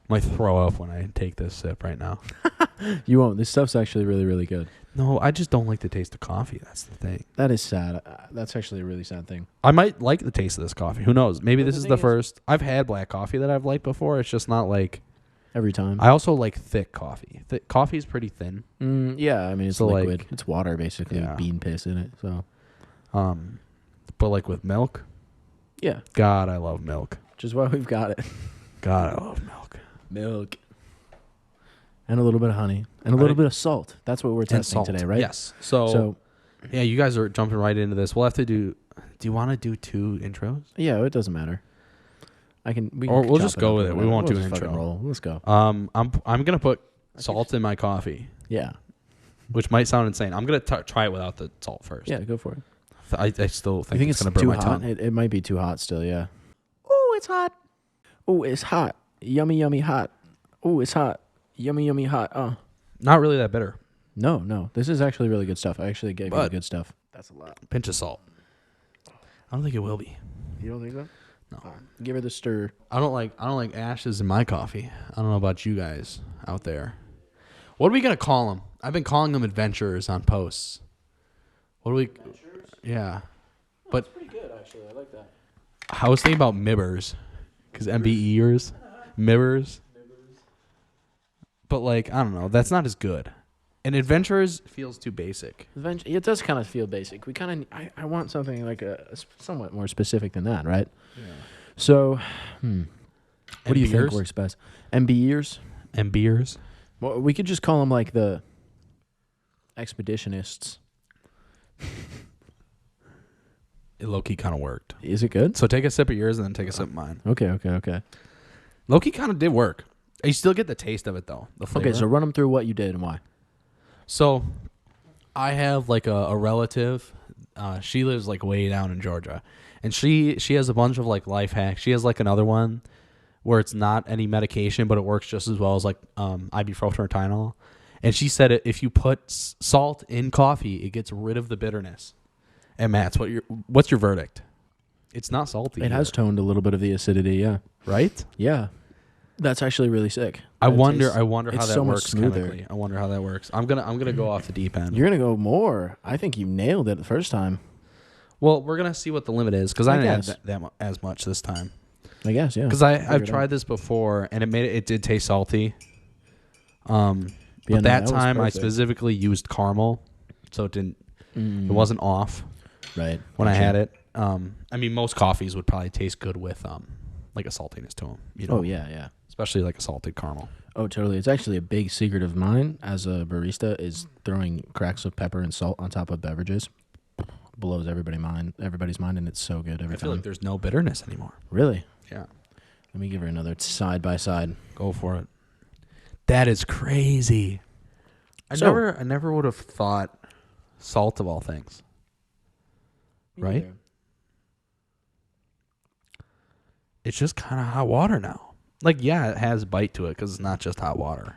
Might throw up when I take this sip right now. You won't. This stuff's actually really, really good. No, I just don't like the taste of coffee. That's the thing. That is sad. That's actually a really sad thing. I might like the taste of this coffee. Who knows? Maybe But this the is thing the is- first. I've had black coffee that I've liked before. It's just not like. Every time. I also like thick coffee. Coffee is pretty thin. Yeah, I mean, it's So, liquid. like, It's water, basically, yeah. with bean piss in it. So, But like with milk, yeah, God, I love milk. which is why we've got it. God, I love milk. Milk. And a little bit of honey. And a little bit of salt. That's what we're And testing salt. today, right? Yes. So, yeah, you guys are jumping right into this. We'll have to do. Do you want to do 2 intros? Yeah, it doesn't matter. We can Or we'll chop just go up with or it. We whatever. won't We'll do an just fucking intro. roll. Let's go. I'm gonna put salt in my coffee, Yeah. which might sound insane. I'm gonna try it without the salt first. Yeah, go for it. I still I think, think it's it's gonna burn too my hot. tongue. It might be too hot still, yeah. Oh, it's hot. Oh, it's hot. Yummy, yummy hot. Oh, it's hot. Yummy, yummy hot. Not really that bitter. No. This is actually really good stuff. I actually gave you the But- good stuff. That's a lot. Pinch of salt. I don't think it will be. You don't think so? No. Give her the stir. I don't like ashes in my coffee. I don't know about you guys out there. What are we gonna call them? I've been calling them adventurers on posts. What do we? Adventurers? Yeah, but Pretty good, actually. I like that. I was thinking about mibbers, because MBEers, mibbers. But like I don't know, that's not as good. And adventurers feels too basic. It does kind of feel basic. We kind of. I want something like somewhat more specific than that, right? Yeah. So, what do you think MBers? works best? MBers? MBers. Well, we could just call them like the expeditionists. It low-key kind of worked. Is it good? So take a sip of yours and then take a sip of mine. Okay. Low-key kind of did work. You still get the taste of it though. The flavor. Okay, so run them through what you did and why. So, I have like a relative. She lives like way down in Georgia, and she has a bunch of like life hacks. She has like another one where it's not any medication, but it works just as well as like ibuprofen or Tylenol. And she said if you put salt in coffee, it gets rid of the bitterness. And Matt, what's your verdict? It's not salty. It has toned a little bit of the acidity, yeah. right? Yeah. That's actually really sick. I That wonder tastes- how it's that so much works smoother. chemically. I wonder how that works. I'm gonna go off the deep end. You're going to go more. I think you nailed it the first time. Well, we're gonna see what the limit is because I I didn't guess. have as much this time. I guess, yeah. Because I've Figured tried out. this before and it did taste salty. Yeah, But no, that was time I perfect. specifically used caramel, so it wasn't off right when I Gotcha. had it. I mean, most coffees would probably taste good with like a saltiness to them. You know, Oh, yeah. especially like a salted caramel. Oh, totally. It's actually a big secret of mine as a barista is throwing cracks of pepper and salt on top of beverages. Blows everybody's mind, and it's so good every I feel time. like there's no bitterness anymore. Really? Yeah, Let me give her another side by side. go for it. That is crazy. I So- never would have thought salt of all things. Right? It's just kind of hot water now. Like, yeah, it has bite to it because it's not just hot water.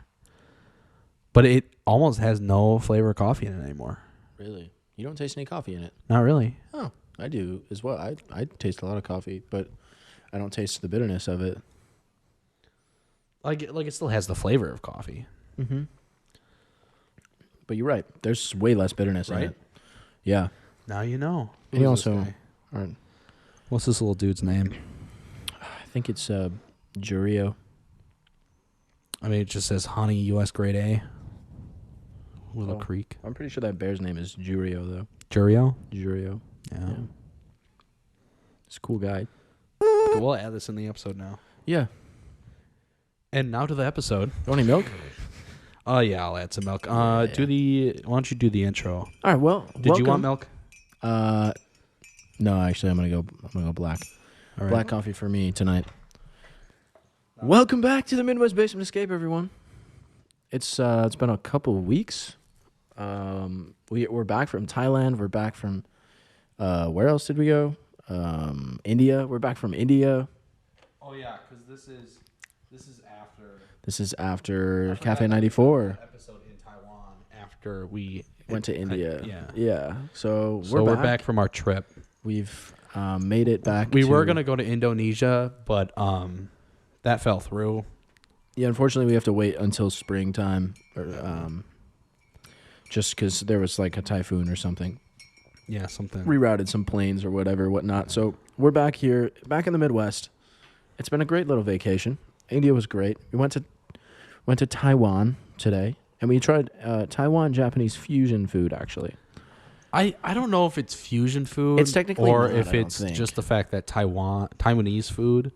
But it almost has no flavor of coffee in it anymore. Really? You don't taste any coffee in it? Not really. Oh, I do as well. I taste a lot of coffee, but I don't taste the bitterness of it. Like it still has the flavor of coffee. Mm-hmm. But you're right. There's way less bitterness in Right? it. Yeah. Now you know. And you Who's this also, guy? aren't, What's this little dude's name? I think it's Jurio. I mean, it just says Honey U.S. Grade A. Willow Oh. Creek. I'm pretty sure that bear's name is Jurio, though. Jurio? Jurio. Yeah. It's a cool guy. But we'll add this in the episode now. Yeah. And now to the episode. You want any milk? Oh, yeah, I'll add some milk. Yeah. Why don't you do the intro? All right. Well, Did you want milk? No, actually, I'm gonna go black. All right. Black coffee for me tonight. Welcome back to the Midwest Basement Escape, everyone. It's been a couple of weeks. We're back from Thailand. We're back from where else did we go? India. We're back from India. Oh, yeah, because this is after... This is after Cafe 94. Episode in Taiwan after we... Went to India. Yeah. Yeah. So We're back from our trip. We've made it back. We were going to go to Indonesia, but that fell through. Yeah, unfortunately, we have to wait until springtime, or just because there was like a typhoon or something. Yeah, something. Rerouted some planes or whatnot. So we're back here, back in the Midwest. It's been a great little vacation. India was great. We went to Taiwan today, and we tried Taiwan Japanese fusion food. Actually, I don't know if it's fusion food. It's technically or not, if I don't it's think. just the fact that Taiwanese food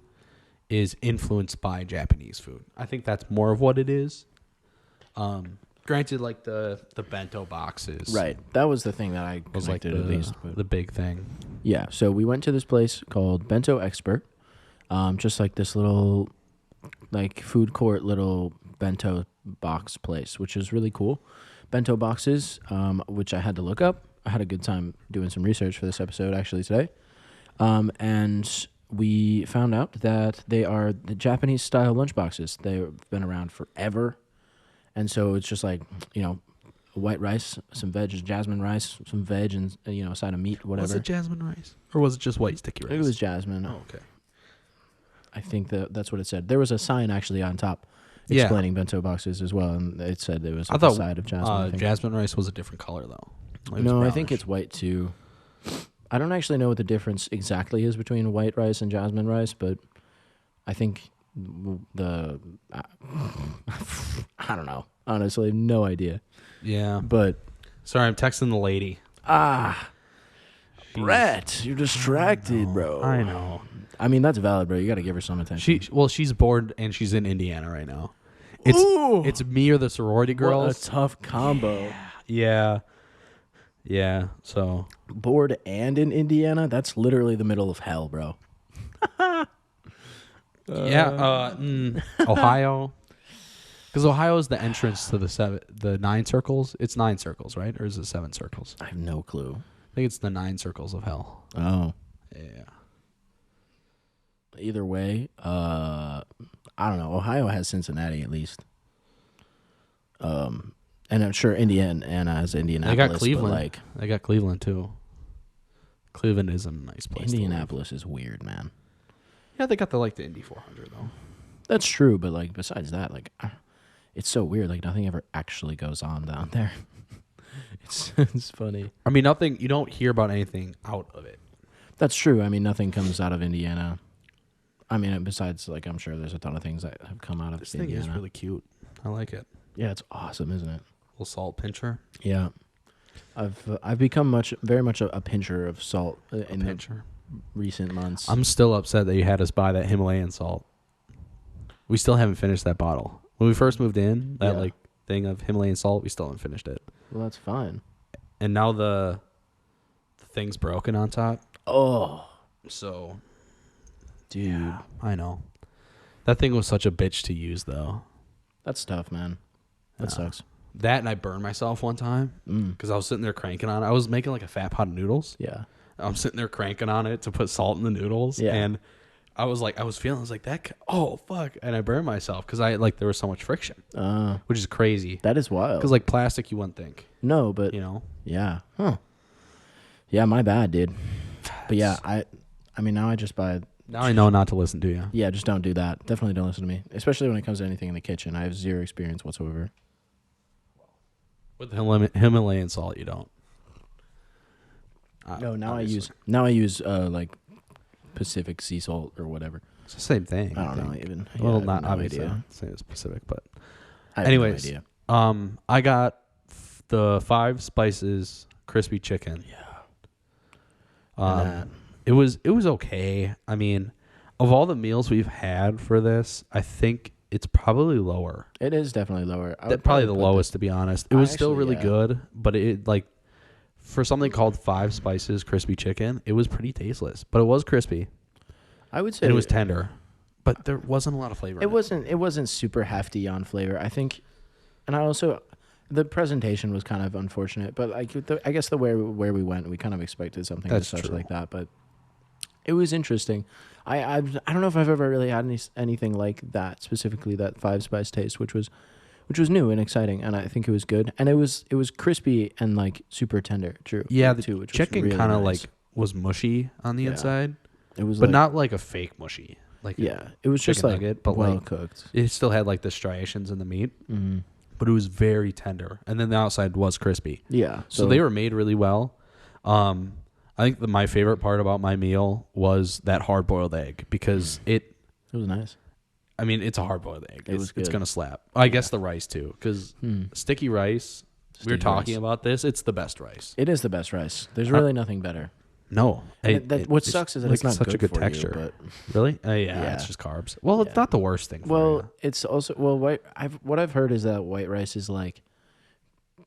is influenced by Japanese food. I think that's more of what it is. Granted, like the bento boxes, right? That was the thing that I was like connected at least. But the big thing. yeah, so we went to this place called Bento Expert, just like this little, like food court little bento box place, which is really cool. Bento boxes, which I had to look up. I had a good time doing some research for this episode actually today, and we found out that they are the Japanese style lunchboxes. They've been around forever, and so it's just like white rice, some veg, jasmine rice, some veg, and a side of meat, whatever. Was it jasmine rice or was it just white sticky rice? It was jasmine. Oh, okay. I think that's what it said. There was a sign actually on top explaining bento boxes as well, and it said it was I like thought a side of jasmine. I think. jasmine rice was a different color though. No, I think it's white too. I don't actually know what the difference exactly is between white rice and jasmine rice, but I think I don't know. Honestly, no idea. Yeah. But Sorry, I'm texting the lady. Brett, you're distracted, bro. I know. I mean, that's valid, bro. You got to give her some attention. She's bored and she's in Indiana right now. It's me or the sorority girls. What a tough combo. Yeah. Yeah. So Bored and in Indiana? That's literally the middle of hell, bro. Ohio. Because Ohio is the entrance to the 9 circles. It's 9 circles, right? Or is it 7 circles? I have no clue. I think it's the 9 circles of hell. Oh. Yeah. Either way, I don't know. Ohio has Cincinnati at least. And I'm sure Indiana has Indianapolis. They got Cleveland. But They got Cleveland too. Cleveland is a nice place. Indianapolis is weird, man. Yeah, they got the Indy 400 though. That's true, but besides that, it's so weird. Nothing ever actually goes on down there. It's funny. I mean, nothing. You don't hear about anything out of it. That's true. I mean, nothing comes out of Indiana. I mean, besides I'm sure there's a ton of things that have come out of This Indiana. thing is really cute. I like it. Yeah, it's awesome, isn't it? Little salt pincher. Yeah, I've become very much a pincher of salt in Pincher. recent months. I'm still upset that you had us buy that Himalayan salt. We still haven't finished that bottle. When we first moved in, that thing of Himalayan salt, we still haven't finished it. Well, that's fine. And now the thing's broken on top. Oh, So, dude, yeah, I know. That thing was such a bitch to use, though. that's tough, man. That sucks. That and I burned myself one time because I was sitting there cranking on it. I was making a fat pot of noodles. Yeah. I'm sitting there cranking on it to put salt in the noodles. Yeah. And I was feeling, oh, fuck. And I burned myself because there was so much friction, which is crazy. That is wild. Because plastic, you wouldn't think, no, but yeah. Huh. Yeah, my bad, dude. But yeah, I mean, now I just buy. Now I know not to listen to you. Yeah, just don't do that. Definitely don't listen to me, especially when it comes to anything in the kitchen. I have zero experience whatsoever. With Himalayan salt, you don't. No, now obviously. I use Pacific sea salt or whatever. It's the same thing. I don't know even. Well, I have not no obviously. idea. Same as Pacific, but I have anyways, no idea. I got the 5 spices crispy chicken. Yeah. It was okay. I mean, of all the meals we've had for this, I think it's probably lower. It is definitely lower. I would Probably the put lowest, to be honest. It was still really yeah. good, but it for something called 5 spices crispy chicken, it was pretty tasteless, but it was crispy. I would say And it was tender, but there wasn't a lot of flavor. It wasn't super hefty on flavor. I think, and I also, the presentation was kind of unfortunate. But I guess where we went, we kind of expected something That's such true. like that. But it was interesting. I don't know if I've ever really had anything like that, specifically that 5 spice taste, which was new and exciting, and I think it was good. And it was crispy and super tender. True. Yeah, the too, which chicken was really kind of nice. was mushy on the Yeah. inside, It was, but not like a fake mushy. like it was just chicken like nugget, but well like cooked. it still had like the striations in the meat, Mm-hmm. but it was very tender, and then the outside was crispy. Yeah, So they were made really well. I think my favorite part about my meal was that hard boiled egg because it was nice. I mean, it's a hard boiled egg. Was good. It's gonna slap. I guess the rice too, because sticky rice. We were talking about this. It's the best rice. It is the best rice. There's really nothing better. No, what sucks is that it's not such good a good for texture. you, but really, yeah, it's just carbs. Well, it's not the worst thing. It's also what I've heard is that white rice is like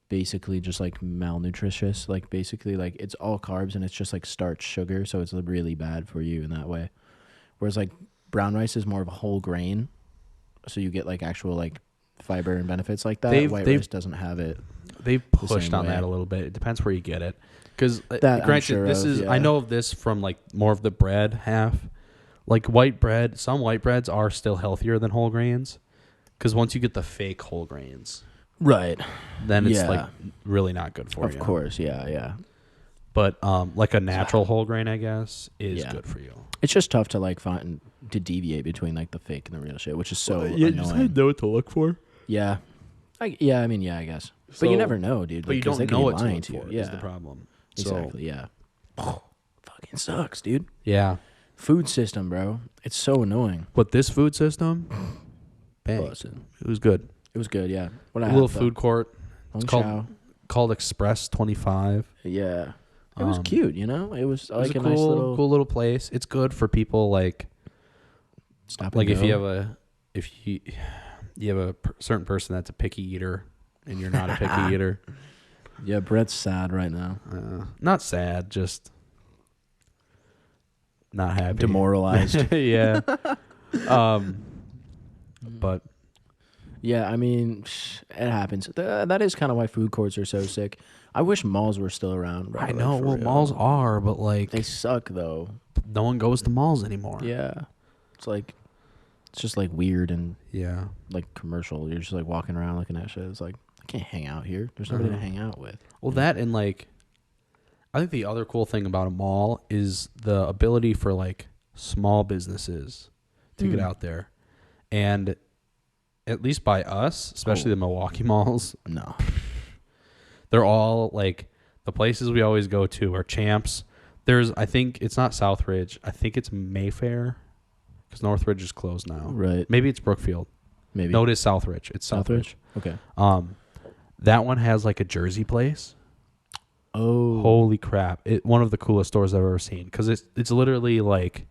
basically just like malnutritious. Like basically like it's all carbs and it's just like starch, sugar, so it's really bad for you in that way. Whereas like brown rice is more of a whole grain, so you get like actual like fiber and benefits like that. White rice doesn't have it. They've pushed on that a little bit. It depends where you get it. Because granted, I know of this from like more of the bread half. Like white bread, some white breads are still healthier than whole grains. Because once you get the fake whole grains, right, then it's like really not good for you. Of course, yeah. But like a natural whole grain, I guess, is good for you. It's just tough to like find to deviate between like the fake and the real shit, which is so annoying. You just know what to look for. Yeah, I guess. But you never know, dude. But you don't know what to look for. Yeah, is the problem. Exactly. Yeah. Fucking sucks, dude. Yeah. Food system, bro. It's so annoying. But this food system, bang. It was good. It was good. Yeah. A little food court. It's called Express 25. Yeah. It was cute, you know. It was like a nice cool little place. It's good for people like stop. Like if you have a certain person that's a picky eater and you're not a picky eater. Yeah, Brett's sad right now. Not sad, just not happy. Demoralized. Yeah. But yeah, I mean, it happens. That is kind of why food courts are so sick. I wish malls were still around, bro. I know. Well, malls are, but like they suck though. No one goes to malls anymore. Yeah. It's just like weird and like commercial. You're just like walking around looking at shit. It's like I can't hang out here. There's nobody to hang out with. Well, that and like I think the other cool thing about a mall is the ability for like small businesses to get out there. And at least by us, especially the Milwaukee malls, no. They're all like the places we always go to are Champs. I think it's not Southridge. I think it's Mayfair because Northridge is closed now. Right. Maybe it's Brookfield. Maybe. No, it is Southridge. It's Southridge. Okay. That one has like a jersey place. Oh. Holy crap. One of the coolest stores I've ever seen because it's literally like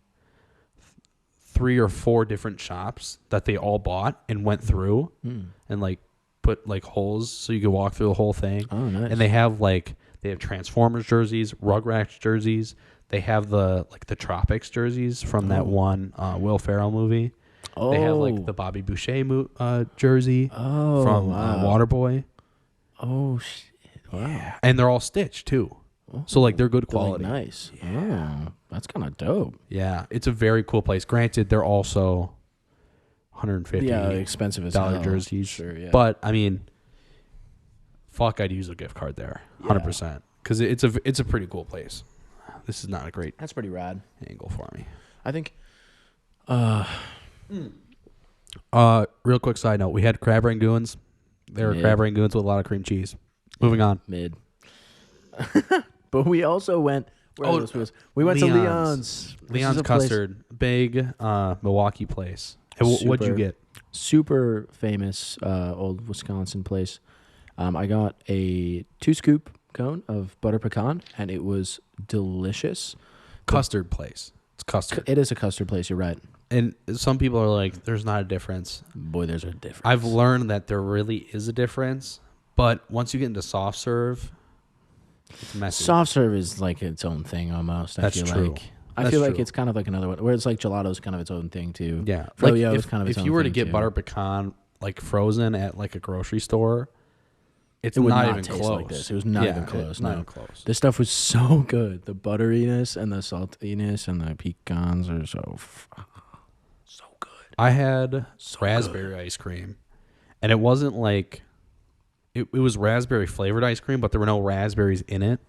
3 or 4 different shops that they all bought and went through and like put like holes so you could walk through the whole thing. Oh, nice. And they have Transformers jerseys, Rugrats jerseys. They have the Tropics jerseys from that one Will Ferrell movie. Oh. They have like the Bobby Boucher jersey from Waterboy. Oh shit! Wow. Yeah. And they're all stitched too. Oh. So like they're good quality. Like nice. Yeah. Oh, that's kind of dope. Yeah, it's a very cool place. Granted, they're also $150 expensive as dollar hell. jerseys. Sure, yeah. But I mean, fuck, I'd use a gift card there, 100%, because it's a pretty cool place. This is not a great. That's pretty rad angle for me. I think. Real quick side note: we had crab rangoons. They were crab rangoons with a lot of cream cheese. Moving on. Mid. But we also went. We went to Leon's. Leon's Custard, big Milwaukee place. Hey, what'd you get? Super famous old Wisconsin place. I got a 2-scoop cone of butter pecan, and it was delicious. Custard place. It's custard. It is a custard place. You're right. And some people are like, "There's not a difference." Boy, there's a difference. I've learned that there really is a difference, but once you get into soft serve, it's messy. Soft serve is like its own thing almost. That's true. I feel like it's kind of like another one, where it's like gelato's kind of its own thing too. Yeah, Froyo is kind of its own thing. If you were to get butter pecan like frozen at like a grocery store, it would not not even taste close. like this. It was not even close. Not even close. This stuff was so good. The butteriness and the saltiness and the pecans are so good. I had raspberry ice cream, and it wasn't like it was raspberry flavored ice cream, but there were no raspberries in it,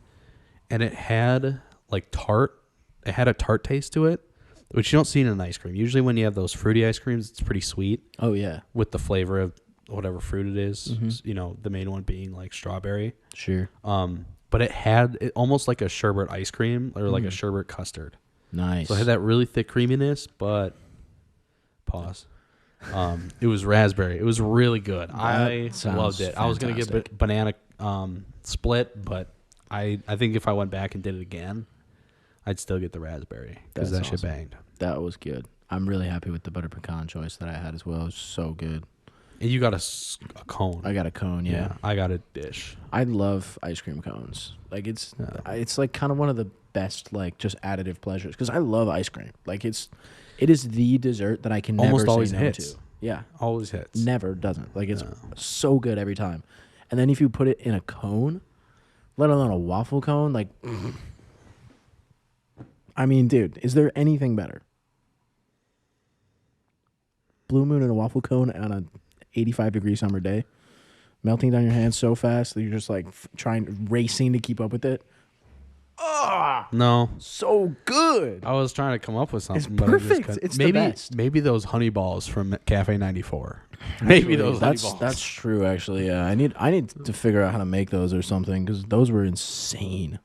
and it had like tart. It had a tart taste to it. which you don't see in an ice cream. Usually when you have those fruity ice creams, it's pretty sweet Oh yeah, with the flavor of whatever fruit it is. Mhm. You know, the main one being like strawberry. sure. But it had almost like a sherbet ice cream or like a sherbet custard. Nice. So it had that really thick creaminess, but pause. It was raspberry. It was really good. I sounds loved it. I was gonna get fantastic. banana split, but I think if I went back and did it again, I'd still get the raspberry because that That's shit awesome. banged. That was good. I'm really happy with the butter pecan choice that I had as well. It was so good. And you got a cone. I got a cone. Yeah. I got a dish. I love ice cream cones. Like it's Yeah. it's like kind of one of the best like just additive pleasures because I love ice cream. Like it is the dessert that I can Almost never always say no hits. to. Yeah, Always hits. never doesn't. Like it's so good every time. And then if you put it in a cone, let alone a waffle cone, like I mean, dude, is there anything better? Blue moon and a waffle cone on a 85-degree summer day, melting down your hands so fast that you're just like racing to keep up with it. No, So good. I was trying to come up with something. It's but I just perfect. couldn't. It's the maybe best. maybe those honey balls from Cafe 94. Maybe those honey balls. That's true. Actually, yeah. I need to figure out how to make those or something because those were insane.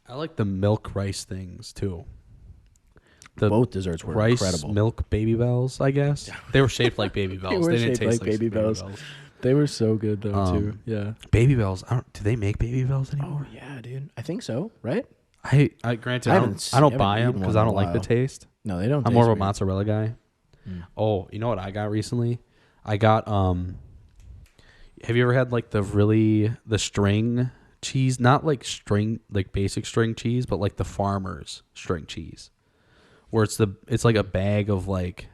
I like the milk rice things too. The Both desserts were rice incredible. milk baby bells, I guess. They were shaped like baby bells. were They didn't shaped taste like baby bells. They were so good though too. Yeah. Baby bells. Do they make baby bells anymore? Oh yeah, dude. I think so. Right? I granted I I haven't don't buy eaten them because one I in a don't like the while. taste. No, they don't. I'm more of a taste mozzarella guy. Mm. Oh, you know what I got recently? I got have you ever had like the string cheese? Not like string like basic string cheese, but like the farmer's string cheese. Where it's like a bag of like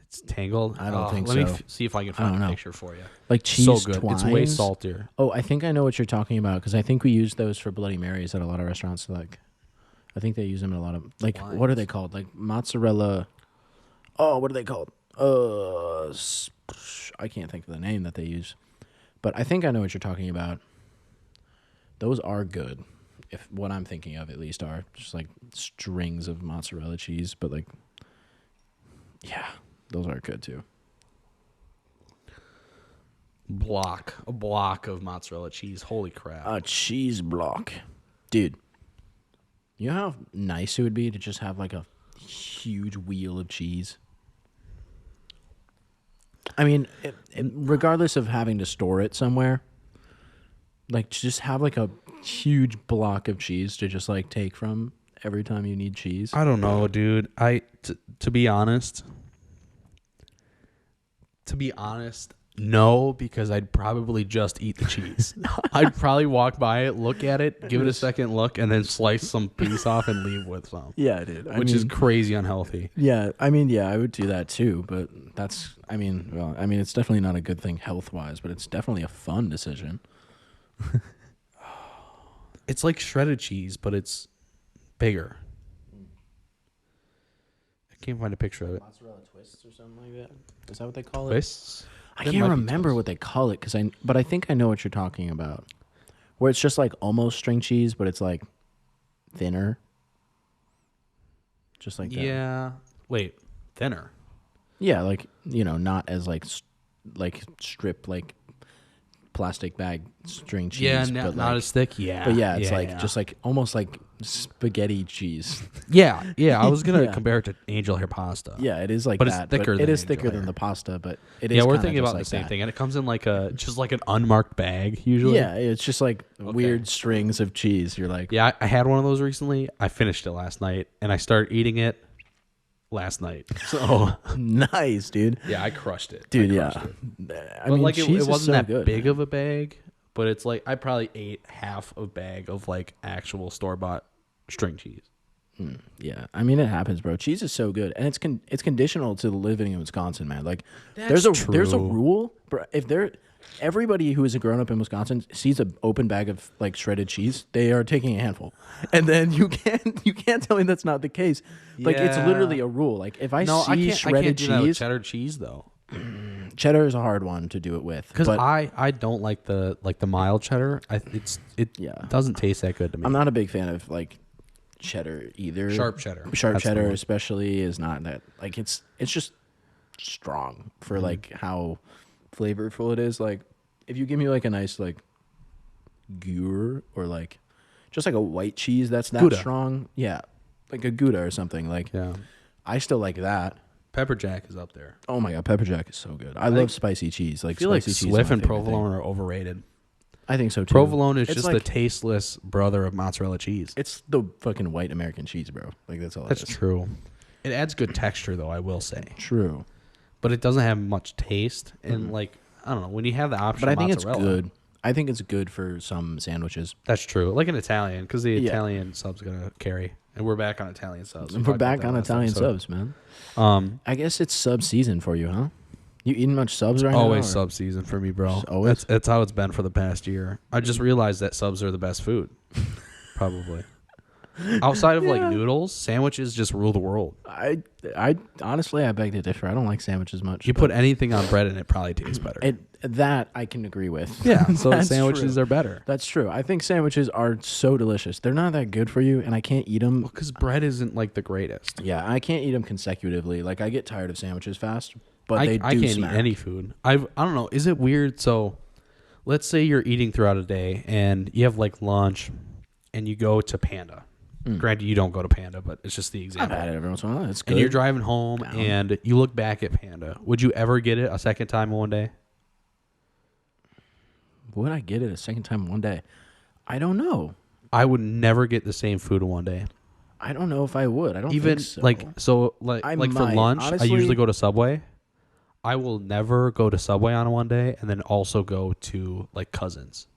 it's tangled. I don't think let me so. see if I can I find don't a know. picture for you. Like cheese So good. twines. It's way saltier. Oh, I think I know what you're talking about because I think we use those for Bloody Marys at a lot of restaurants. Like, I think they use them in a lot of like what are Twines. they called? Like mozzarella. Oh, what are they called? I can't think of the name that they use, but I think I know what you're talking about. Those are good. If what I'm thinking of at least are just like strings of mozzarella cheese, but like, yeah, those are good too. A block of mozzarella cheese. Holy crap. A cheese block. Dude, you know how nice it would be to just have like a huge wheel of cheese? I mean, regardless of having to store it somewhere, like just have like a huge block of cheese to just like take from every time you need cheese. I don't know, dude. To be honest, no, because I'd probably just eat the cheese. I'd probably walk by it, look at it, give it a second look, and then slice some piece off and leave with some. Yeah, dude. Which is crazy unhealthy. yeah. I mean, yeah, I would do that too, but that's. I mean, it's definitely not a good thing health wise, but it's definitely a fun decision. It's like shredded cheese, but it's bigger. I can't find a picture of it. Mozzarella twists or something like that. Is that what they call it? Twists? I That can't might be remember twists. what they call it but I think I know what you're talking about. Where it's just like almost string cheese, but it's like thinner. Just like that. Yeah. Wait, thinner. Yeah, like, not as like like strip like plastic bag string cheese. Yeah, but not like, as thick. Yeah. But yeah, it's like yeah. just like almost like spaghetti cheese. Yeah. I was gonna Yeah. compare it to angel hair pasta. Yeah, it is like But it's that. thicker It than is angel thicker than hair. the pasta, but it is. Yeah, we're kinda thinking just about like the same that. thing, and it comes in like just like an unmarked bag usually. Yeah, it's just like weird strings of cheese. You're like, Yeah, I had one of those recently. I finished it last night, and I started eating it last night. So nice, dude. yeah, I crushed it, Dude, I crushed yeah. it. I But mean, like cheese it is wasn't so that good, big man. of a bag, but it's like I probably ate half a bag of like actual store bought string cheese. Yeah, I mean it happens, bro. Cheese is so good, and it's conditional to living in Wisconsin, man. Like That's there's a true. rule, bro. If everybody who is a grown up in Wisconsin sees an open bag of like shredded cheese, they are taking a handful, and then you can't tell me that's not the case. Like it's Yeah. literally a rule. Like if I No, see I can't shredded do that with cheese, cheddar cheese though, cheddar is a hard one to do it with. because but I don't like the mild cheddar. It Yeah. doesn't taste that good to me. I'm not a big fan of like cheddar either. Sharp cheddar. Sharp That's the cheddar one. especially is not that like it's just strong for like how flavorful it is. Like if you give me like a nice like Gouda or like just like a white cheese that's that Gouda. strong, yeah, like a Gouda or something. Like Yeah. I still like that. Pepper jack is up there. Oh my god, pepper jack is so good. I love spicy cheese. Like I feel like spicy cheese. is Swift my and favorite thing. provolone are overrated. I think so too. Provolone is It's just like- the tasteless brother of mozzarella cheese. It's the fucking white American cheese, bro. Like that's all. That's it is. true. It adds good texture, though, I will say. True. But it doesn't have much taste. And, like, I don't know. When you have the option But I of think it's mozzarella. good. I think it's good for some sandwiches. That's true. Like an Italian, because the Yeah. Italian sub's going to carry. And we're back on Italian subs. We We're talked about back that on last Italian episode. subs, man. Um, I guess it's sub season for you, huh? You eating much subs right now? always or- sub season for me, bro. Just always? That's how it's been for the past year. I just realized that subs are the best food. Probably. Outside of like noodles, sandwiches just rule the world. I honestly, I beg to differ. I don't like sandwiches much. You but put anything on bread and it probably tastes better. that I can agree with. Yeah, so That's sandwiches true. are better. That's true. I think sandwiches are so delicious. They're not that good for you, and I can't eat them. Because bread isn't like the greatest. Yeah, I can't eat them consecutively. Like I get tired of sandwiches fast, but they do I can't smack. eat any food. I don't know. Is it weird? So, let's say you're eating throughout a day and you have like lunch, and you go to Panda. Granted, you don't go to Panda, but it's just the I've example. had it every once in a while. It's good. And you're driving home, and you look back at Panda. Would you ever get it a second time in one day? Would I get it a second time one day? I don't know. I would never get the same food in one day. I don't know if I would. I don't Even think so. like I for might. lunch, I Honestly- usually go to Subway. I will never go to Subway on one day and then also go to like Cousins.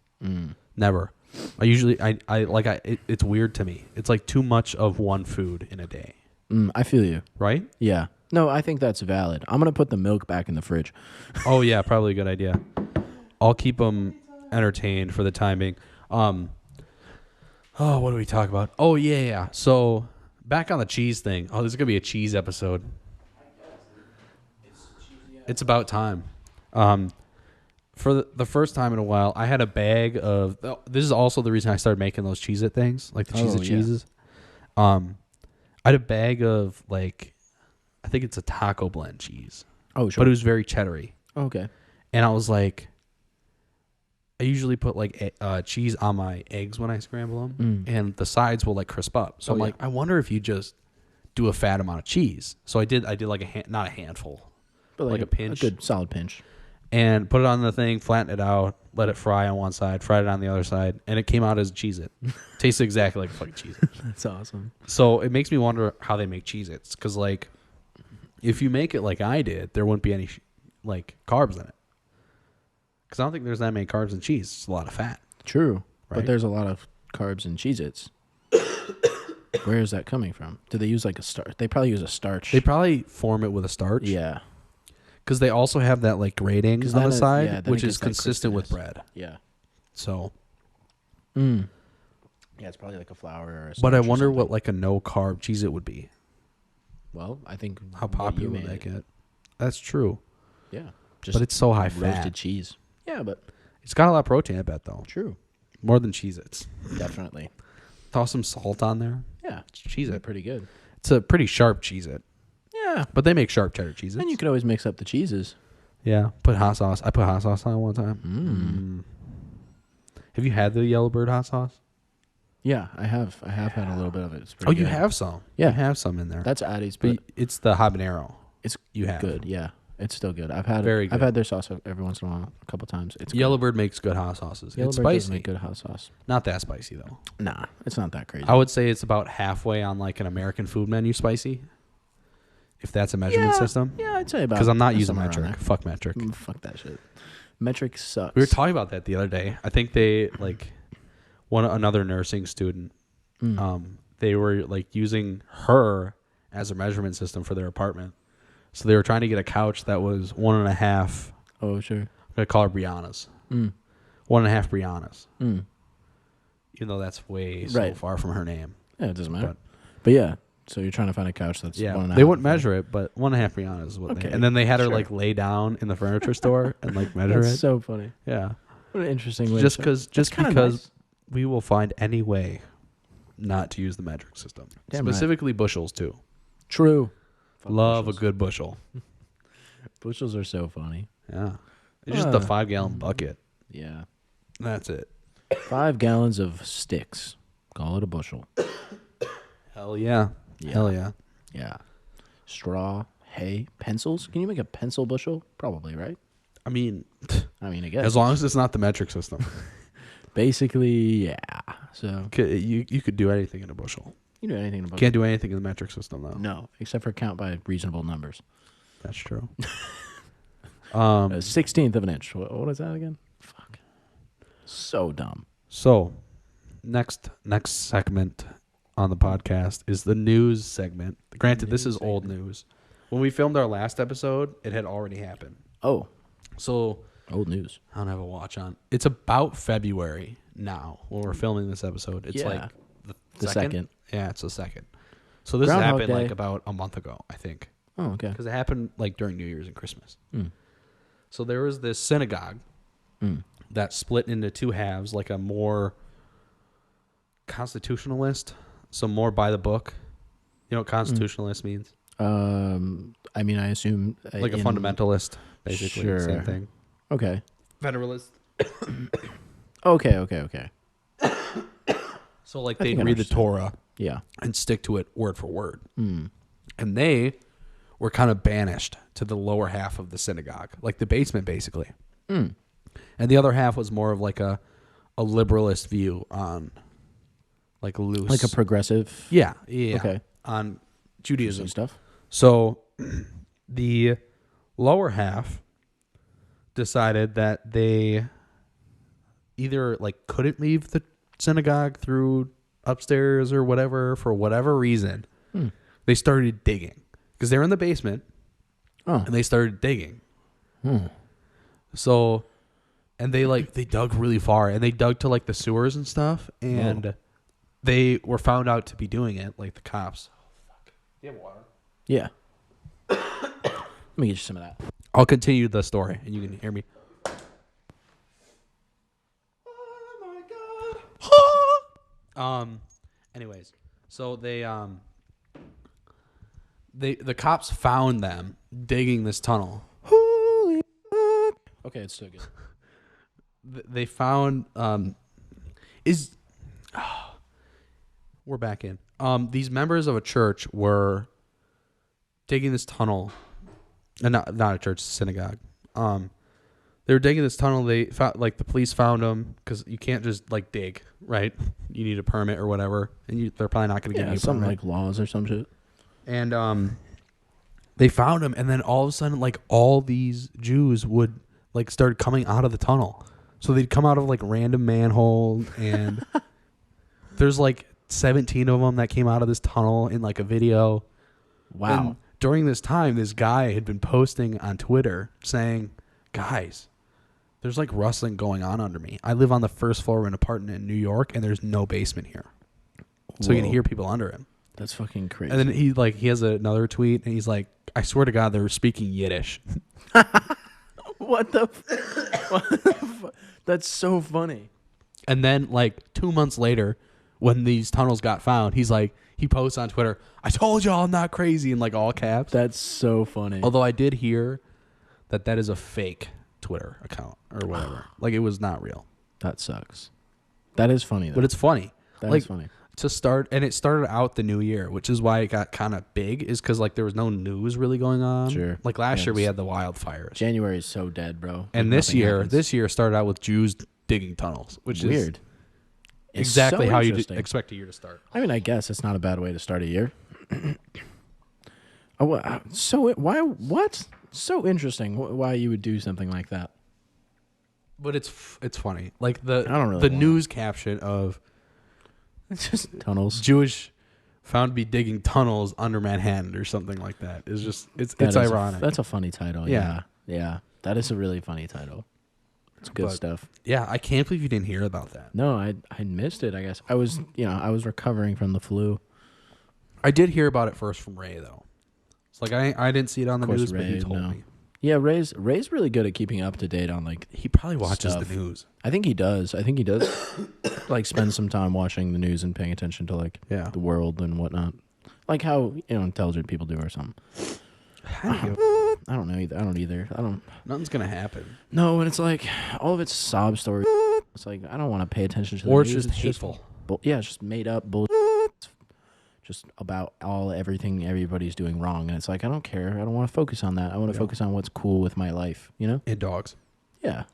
Never. I usually it's weird to me. It's like too much of one food in a day, I feel you. right? Yeah. No, I think that's valid. I'm gonna put the milk back in the fridge. Oh yeah, probably a good idea. I'll keep them entertained for the time being. Oh, what do we talk about? Oh yeah. So back on the cheese thing. Oh, this is gonna be a cheese episode. It's about time. For the fird time in a while, I had a bag of. This is also the reason I started making those Cheez-It things, like the Cheez-It yeah. cheeses. I had a bag of like, I think it's a taco blend cheese, Oh, sure. but it was very cheddary, Okay. and I was like, I usually put like cheese on my eggs when I scramble them, and the sides will like crisp up. So I'm yeah. like, I wonder if you just do a fat amount of cheese. So I did like not a handful, But like a pinch. A good solid pinch. and put it on the thing, flatten it out, let it fry on one side, fried it on the other side, and it came out as Cheez-It. Tastes exactly like a fucking Cheez-It. That's awesome. So it makes me wonder how they make Cheez-Its, because like, if you make it like I did, there wouldn't be any like carbs in it. Because I don't think there's that many carbs in cheese. It's a lot of fat. True. Right? But there's a lot of carbs in Cheez-Its. Where is that coming from? Do they use like a starch? They probably use a starch. They probably form it with a starch. yeah. Because they also have that like grating 'Cause on then the it- side, yeah, then which it is gets, like, consistent with crispiness. bread. Yeah. So, Yeah, it's probably like a flour or a but I starch or wonder something. what like a no carb Cheez-It would be. Well, I think How what you popular would made that it. get? That's true. Yeah. But it's so high roasted fat. cheese. Yeah, but It's got a lot of protein, I bet, though. true. More than Cheez-Its. Definitely. Toss some salt on there. Yeah. It's Cheez-It. Pretty good. It's a pretty sharp Cheez-It. Yeah. But they make sharp cheddar Cheez-Its. And you could always mix up the cheeses. Yeah. Put hot sauce. I put hot sauce on it one time. Have you had the Yellowbird hot sauce? Yeah, I have. I have had a little bit of it. It's pretty Oh, you good. have some. Yeah. You have some in there. That's Addie's, but but it's the habanero. it's You have. good. Yeah, it's still good. I've had Very I've good. had their sauce every once in a while, a couple times. It's good. Yellowbird makes good hot sauces. Yellowbird It's does spicy. make good hot sauce. Not that spicy, though. Nah, it's not that crazy. I would say it's about halfway on like an American food menu spicy. If that's a measurement system. Yeah, I'd say about. Because I'm not using somewhere around metric. Fuck metric. there. Fuck that shit. Metric sucks. We were talking about that the other day. I think they like another nursing student. They were like using her as a measurement system for their apartment. So they were trying to get a couch that was 1.5. Oh sure. I'm gonna call her Brianna's. 1.5 Brianna's. Even though that's way so Right. far from her name. Yeah, it doesn't matter. But yeah, so you're trying to find a couch that's Yeah, 1.5. they wouldn't measure it, but 1.5 Brianna's is what Okay, they. And then they had her sure. like lay down in the furniture store and like measure That's it. so funny. Yeah, What an interesting way. just to because That's kinda because nice. we will find any way not to use the metric system. Damn right. Specifically bushels too. True. Fuck Love bushels. a good bushel. Bushels are so funny. Yeah. It's just the 5-gallon bucket. Yeah. That's it. 5 gallons of sticks. Call it a bushel. Hell yeah. Hell yeah. Yeah. Straw, hay, pencils. Can you make a pencil bushel? Probably, right? I mean, I guess. as long as it's not the metric system. Basically, yeah. So You could do anything in a bushel. you do anything in a bushel. Can't do anything in the metric system, though. No, except for count by reasonable numbers. That's true. A 16th of an inch. What is that again? Fuck. So dumb. So, next segment on the podcast is the news segment. Granted, this is old news. When we filmed our last episode, it had already happened. Oh, So, old news. I don't have a watch on. It's about February now when we're filming this episode. It's Yeah. like The second. Yeah, it's the second. So this Groundhog happened Day. like about a month ago, I think. Oh, okay. Because it happened like during New Year's and Christmas. Mm. So there was this synagogue that split into two halves, like a more constitutionalist, so more by the book. You know what constitutionalist means? I assume Like a fundamentalist, basically. Sure. Same thing. Okay. Federalist. Okay. So like I they'd think I read the understand. Torah Yeah. and stick to it word for word. Mm. And they were kind of banished to the lower half of the synagogue, like the basement, basically. Mm. And the other half was more of like a liberalist view on like loose. Like a progressive yeah. Okay. On Judaism. and stuff. So the lower half decided that they either like couldn't leave the synagogue through upstairs or whatever for whatever reason. They started digging because they were in the basement. Oh. And they started digging. So, and they dug really far, and they dug to like the sewers and stuff, and they were found out to be doing it, like the cops. Oh, fuck. Do you have water? Yeah. Let me get you some of that. I'll continue the story, and you can hear me. Oh my god. Anyways, so the cops found them digging this tunnel. Holy fuck. Okay, it's so good. They found we're back in. These members of a church were digging this tunnel, and not a church, a synagogue. They were digging this tunnel. They found, like, the police found them because you can't just like dig, right? You need a permit or whatever, and they're probably not going to give you a something permit. like laws or some shit. And they found him, and then all of a sudden, like, all these Jews would like start coming out of the tunnel. So they'd come out of like random manhole, and there's like 17 of them that came out of this tunnel in like a video. Wow. And during this time, this guy had been posting on Twitter saying, "Guys, there's like rustling going on under me. I live on the first floor of an apartment in New York, and there's no basement here." So you can hear people under him. That's fucking crazy. And then he has another tweet, and he's like, "I swear to God, they were speaking Yiddish." What the fuck? That's so funny. And then like 2 months later, when these tunnels got found, he posts on Twitter, "I told y'all I'm not crazy," in like all caps. That's so funny. Although I did hear that is a fake Twitter account or whatever. Like, it was not real. That sucks. That is funny though. But it's funny. That is funny. To start, and it started out the new year, which is why it got kind of big, is because like there was no news really going on. Sure. Like last year we had the wildfires. January is so dead, bro. And Like, this nothing year happens. started out with Jews digging tunnels, which is Weird. It's exactly so how you interesting. expect a year to start. I guess it's not a bad way to start a year. What? So interesting. Why you would do something like that? But it's funny. Like the I don't really want news caption of It's just tunnels. Jewish found to be digging tunnels under Manhattan or something like that. It's just it's That is ironic. That's a funny title. Yeah. Yeah. That is a really funny title. It's good But- stuff. Yeah, I can't believe you didn't hear about that. No, I missed it, I guess. I was recovering from the flu. I did hear about it first from Ray though. It's like I didn't see it on the Of course, news, but he Ray, told no. me. Yeah, Ray's really good at keeping up to date on like. He probably watches Stuff. the news. I think he does. Like spend some time watching the news and paying attention to like Yeah. the world and whatnot, like how intelligent people do or something. I don't know either. I don't. Nothing's gonna happen. No, and it's like all of it's sob story. It's like I don't want to pay attention to the Or it's news. just hateful. Yeah, it's just made up bull. Just about everything everybody's doing wrong, and it's like I don't care. I don't want to focus on that. I want to focus on what's cool with my life. And dogs. Yeah.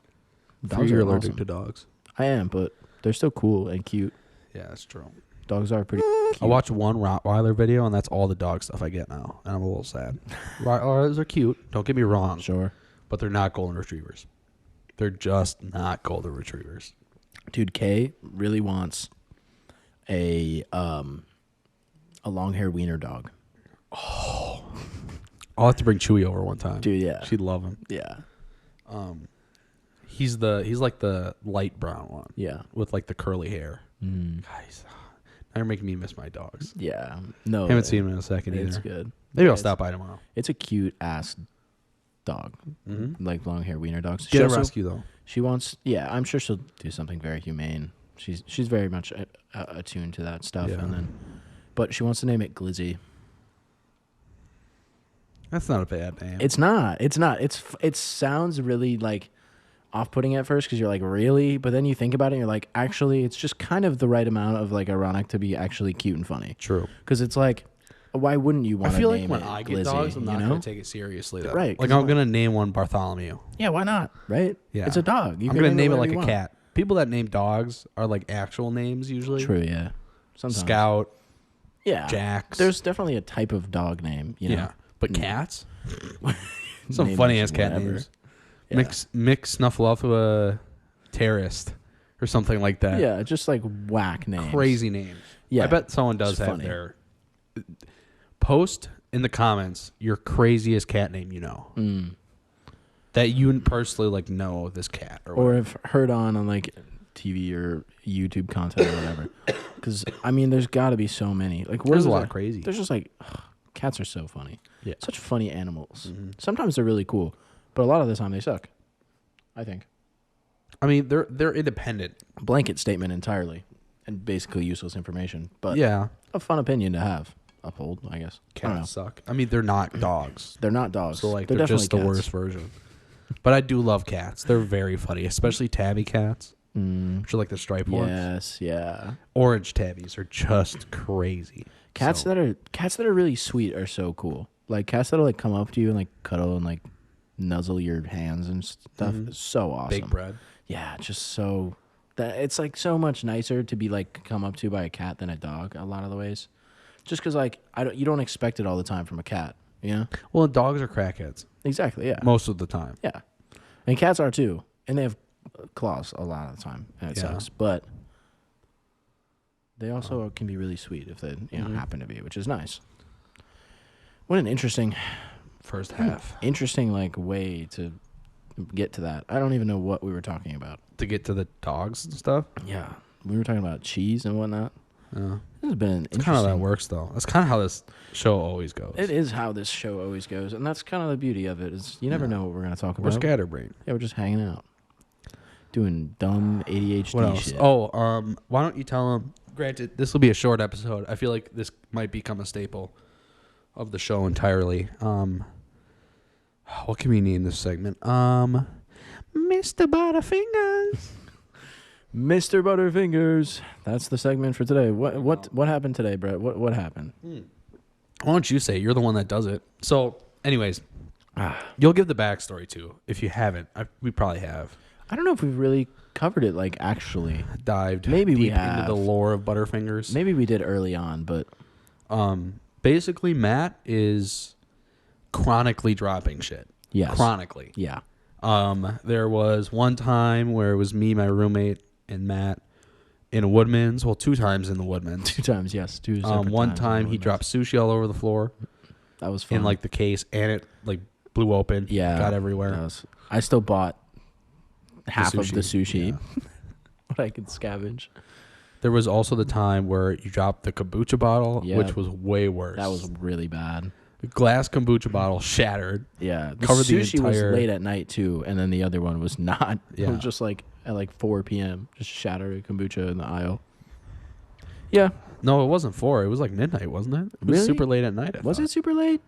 You're are allergic awesome. to dogs. I am, but they're still cool and cute. Yeah, that's true. Dogs are pretty cute. I watched one Rottweiler video, and that's all the dog stuff I get now, and I'm a little sad. Rottweilers are cute. Don't get me wrong. Sure. But they're not golden retrievers. They're just not golden retrievers. Dude, Kay really wants a long-haired wiener dog. I'll have to bring Chewy over one time. Dude, yeah. She'd love him. Yeah. He's like the light brown one. Yeah. With like the curly hair. Mm. Guys, now you're making me miss my dogs. Yeah. No. Haven't seen him in a second It's either. good. Maybe I'll It's- stop by tomorrow. It's a cute ass dog. Mm-hmm. Like long-haired wiener dogs. Get She a also- rescue though. She wants, yeah, I'm sure she'll do something very humane. She's very much attuned to that stuff, Yeah. but she wants to name it Glizzy. That's not a bad name. It's not. It sounds really like off-putting at first because you're like, really? But then you think about it and you're like, actually, it's just kind of the right amount of like ironic to be actually cute and funny. True. Because it's like, why wouldn't you I want to feel name like when it I get Glizzy, dogs, I'm not you know? going to take it seriously though. Right, Like 'cause I'm going to name one Bartholomew. Yeah, why not? Right? Yeah. It's a dog. You I'm can going to name it whatever like you a want. cat. People that name dogs are like actual names usually. True, yeah. Sometimes. Scout, Yeah. Jax. There's definitely a type of dog name, you know? Yeah. But Mm. cats? Some Name funny them ass cat whatever. names. Yeah. Mick Snuffleupagus terrorist or something like that. Yeah, just like whack names. Crazy names. Yeah. I bet someone does It's have funny. their post in the comments your craziest cat name you know. Mm. That you personally like know this cat or Or whatever. have heard on like TV or YouTube content or whatever. Because, I mean, there's got to be so many. Like, There's where's a lot of crazy. There's just like, cats are so funny. Yeah. Such funny animals. Mhm. Sometimes they're really cool, but a lot of the time they suck. I think. I mean, they're independent. Blanket statement entirely and basically useless information, but Yeah. a fun opinion to have. Uphold, I guess. I don't know. Cats suck. I mean, they're not dogs. They're not dogs. So like they're they're definitely just the cats. worst version. But I do love cats. They're very funny, especially tabby cats, Mm. which are like the striped ones. Yes, yeah. Orange tabbies are just crazy. Cats So- that are really sweet are so cool. Like cats that'll like come up to you and like cuddle and like nuzzle your hands and stuff. Mhm. Is so awesome. Big bread. Yeah, just so that it's like so much nicer to be like come up to by a cat than a dog. A lot of the ways, just because like you don't expect it all the time from a cat. You know. Well, dogs are crackheads Exactly. Yeah. most of the time. Yeah. And cats are too, and they have claws a lot of the time, and it Yeah. sucks. But they also can be really sweet if they Mhm. happen to be, which is nice. What an interesting First half like way to get to that. I don't even know what we were talking about. to get to the dogs and stuff. Yeah, we were talking about cheese and whatnot. Yeah. This has been an It's kind of that interesting. works though. That's kind of how this show always goes. It is how this show always goes, and that's kind of the beauty of it. Is you never Yeah. know what we're gonna talk We're about. scatterbrained. Yeah, we're just hanging out, doing dumb ADHD What else? shit. Oh, why don't you tell them? Granted, this will be a short episode. I feel like this might become a staple of the show entirely. What can we name this segment? Mr. Butterfingers. Mr. Butterfingers. That's the segment for today. What happened today, Brett? What happened? Why don't you say it? You're the one that does it. So, anyways, Ah. you'll give the backstory too. If you haven't, we probably have I don't know if we've really covered it, like, actually. dived Maybe we deep into have. the lore of Butterfingers. Maybe we did early on, but Basically, Matt is chronically dropping shit. yes. Chronically. Yeah. There was one time where it was me, my roommate, and Matt in a Woodman's. Well, 2 times in the Woodman's. 2 times, yes. 2 separate One times time he in the dropped sushi all over the floor That was fun. in like the case, and it like blew open. yeah, got everywhere. that was- I still bought half of the sushi. Yeah. What I could scavenge. There was also the time where you dropped the kombucha bottle, Yeah. which was way worse. That was really bad. Glass kombucha bottle shattered. Yeah, the Covered the sushi was entire- late at night too, and then the other one was not. It Yeah. was just like at like 4 p.m. Just shattered kombucha in the aisle. Yeah, No, it wasn't 4. It was like midnight, wasn't it? It was Really? super late at night. was it super late?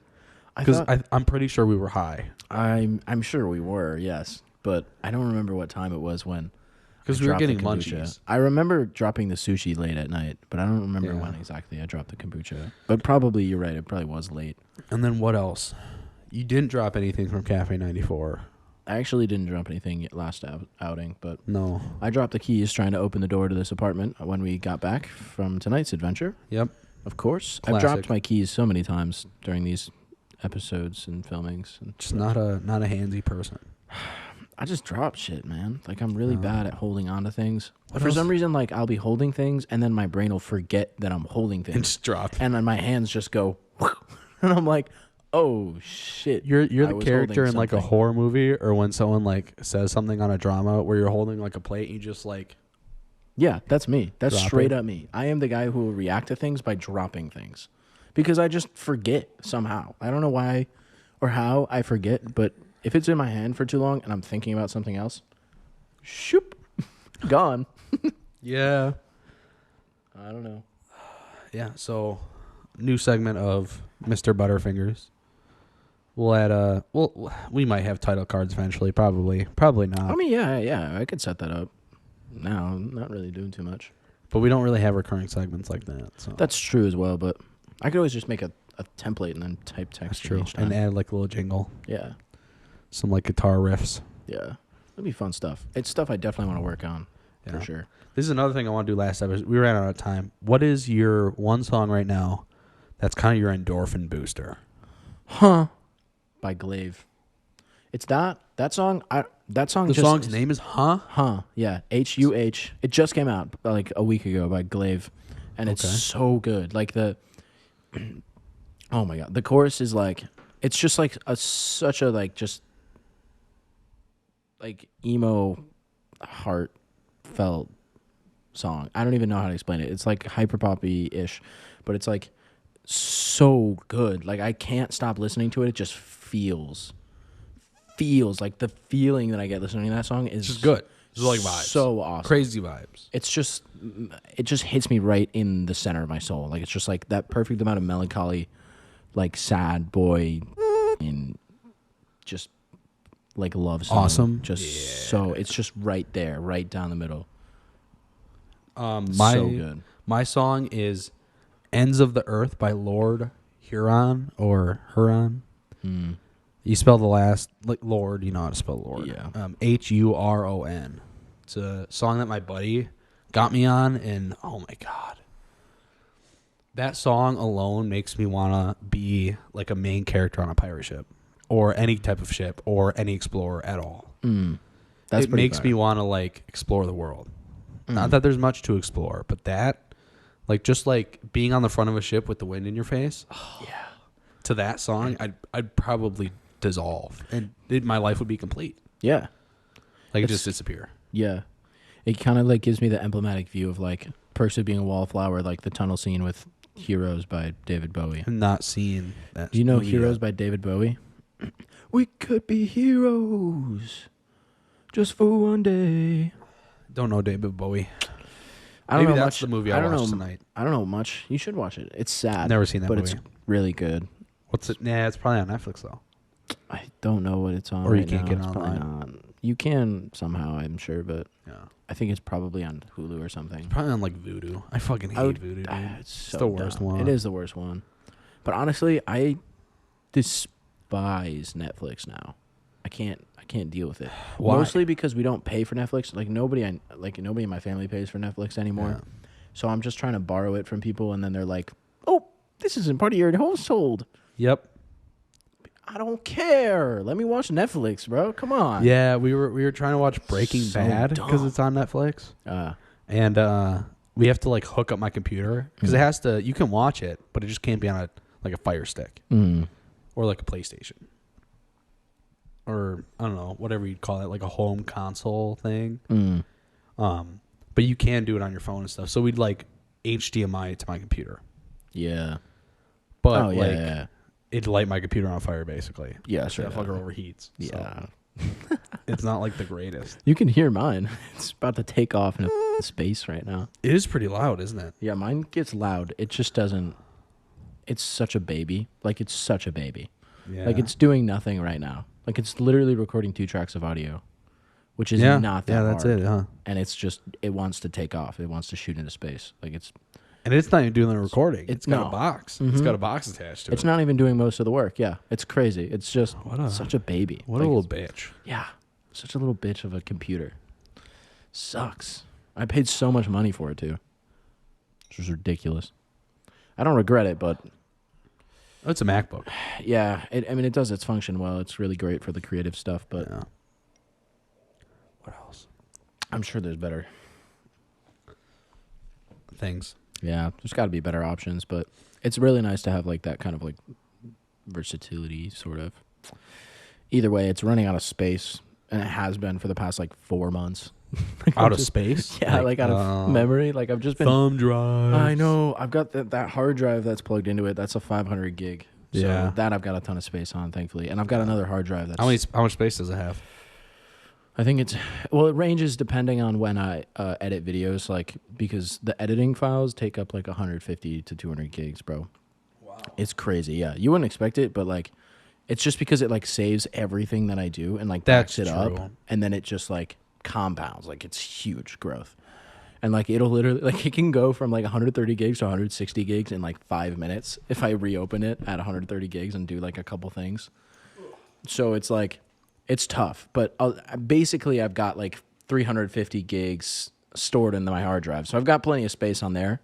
I Because thought I'm pretty sure we were high. I'm sure we were, yes, but I don't remember what time it was when. Because I we were dropped the getting kombucha. munchies. I remember dropping the sushi late at night, but I don't remember Yeah. when exactly I dropped the kombucha. But probably you're right. It probably was late. And then what else? You didn't drop anything from Cafe 94. I actually didn't drop anything last outing, but No. I dropped the keys trying to open the door to this apartment when we got back from tonight's adventure. Yep. Of course. I've Classic. dropped my keys so many times during these episodes and filmings. And Just not a handsy person. I just drop shit, man. Like, I'm really No. bad at holding on to things. What For else? some reason, like, I'll be holding things, and then my brain will forget that I'm holding And things. just drop. And then my hands just go, and I'm like, oh, shit. You're I the was character holding in like a something. horror movie, or when someone like says something on a drama where you're holding like a plate and you just like Yeah, that's me. That's Drop straight it. up me. I am the guy who will react to things by dropping things because I just forget somehow. I don't know why or how I forget, but if it's in my hand for too long and I'm thinking about something else, shoop, gone. yeah. I don't know. Yeah, so new segment of Mr. Butterfingers. We'll add we might have title cards eventually, probably not. I mean, yeah, I could set that up. No, I'm not really doing too much. But we don't really have recurring segments like that. So That's true as well, but I could always just make a template and then type that's text true. each time. And add like a little jingle, Yeah, some like guitar riffs. yeah. That'd be fun stuff. It's stuff I definitely want to work on Yeah. for sure. This is another thing I want to do last episode. We ran out of time. What is your one song right now that's kind of your endorphin booster? Huh. By Glaive. It's that song. That song. The just song's is- name is Huh? Huh. Yeah. HUH. It just came out like a week ago by Glaive, and it's Okay. so good. Like the. Oh my god, the chorus is like it's just like such a like just like emo heartfelt song. I don't even know how to explain it. It's like hyper poppy ish, but it's like so good. Like I can't stop listening to it. It just feels like the feeling that I get listening to that song is Just good. Just like vibes. So awesome. Crazy vibes. It just hits me right in the center of my soul. Like it's just like that perfect amount of melancholy, like sad boy, and just like love song. Awesome. Just so it's just right there, right down the middle. My So good. My song is "Ends of the Earth" by Lord Huron or Huron. Mm. You spell the last like Lord. You know how to spell Lord. Yeah. HURON. It's a song that my buddy got me on, and oh my god, that song alone makes me wanna be like a main character on a pirate ship, or any type of ship, or any explorer at all. That's It pretty makes fire. me want to like explore the world. Not that there's much to explore, but that, like, just like being on the front of a ship with the wind in your face. Yeah. To that song, I'd probably dissolve, and my life would be complete. Yeah. Like, It's- just disappear. Yeah. It kind of like gives me the emblematic view of like Perks of Being a Wallflower, like the tunnel scene with Heroes by David Bowie. I'm not seeing that. Do you know movie Heroes yet. by David Bowie? We could be heroes just for one day. Don't know David Bowie. I don't Maybe know that's much. the movie I I don't watched know. tonight. I don't know much. You should watch it. It's sad. Never seen that but movie. it's really good. What's it? Nah, it's probably on Netflix though. I don't know what it's on. Or you right can't now. get it It's probably online. not. You can somehow, I'm sure, but Yeah, I think it's probably on Hulu or something. probably on like Voodoo. I fucking hate I would- Voodoo. Dude. It's so the worst dumb. one. It is the worst one. But honestly, I despise Netflix now. I can't deal with it. Why? Mostly because we don't pay for Netflix. Like nobody in my family pays for Netflix anymore. Yeah. So I'm just trying to borrow it from people, and then they're like, "Oh, this isn't part of your household." Yep. I don't care. Let me watch Netflix, bro. Come on. Yeah, we were trying to watch Breaking So Bad because dumb. it's on Netflix, Uh, and we have to like hook up my computer because it has to. You can watch it, but it just can't be on a Fire Stick or like a PlayStation or I don't know, whatever you'd call it, like a home console thing. But you can do it on your phone and stuff. So we'd like HDMI it to my computer, Yeah. but Oh yeah, like yeah. it'd light my computer on fire basically. Yeah, sure. That fucker overheats. Yeah. So it's not like the greatest. You can hear mine. It's about to take off in space right now. It is pretty loud, isn't it? Yeah, mine gets loud. It just doesn't. It's such a baby. Like, it's such a baby. Yeah. Like, it's doing nothing right now. Like, it's literally recording 2 tracks of audio, which is not that hard. Yeah, that's it, huh? And it's just, it wants to take off. It wants to shoot into space. Like, it's... And it's not even doing the recording. It's got no. a box. Mm-hmm. It's got a box attached to it. It's not even doing most of the work. Yeah, it's crazy. It's just such a baby. What like, a little bitch. Yeah, such a little bitch of a computer. Sucks. I paid so much money for it, too. Which was ridiculous. I don't regret it, but... It's a MacBook. Yeah, it does its function well. It's really great for the creative stuff, but... Yeah. What else? I'm sure there's better things. Yeah, there's got to be better options, but it's really nice to have like that kind of like versatility, sort of. Either way, it's running out of space, and it has been for the past like 4 months. Like, out of space? Yeah, like out of memory. Like I've just been thumb drive. I know. I've got that hard drive that's plugged into it. That's a 500 gig. So Yeah. that I've got a ton of space on, thankfully, and I've got another hard drive that's. How much space does it have? I think it ranges depending on when I edit videos, like, because the editing files take up like 150 to 200 gigs, bro. Wow. It's crazy. Yeah. You wouldn't expect it, but like, it's just because it like saves everything that I do and like backs it up, and then it just like compounds. Like, it's huge growth. And like, it'll literally, like, it can go from like 130 gigs to 160 gigs in like 5 minutes if I reopen it at 130 gigs and do like a couple things. So it's like, it's tough, but basically I've got like 350 gigs stored in my hard drive. So I've got plenty of space on there.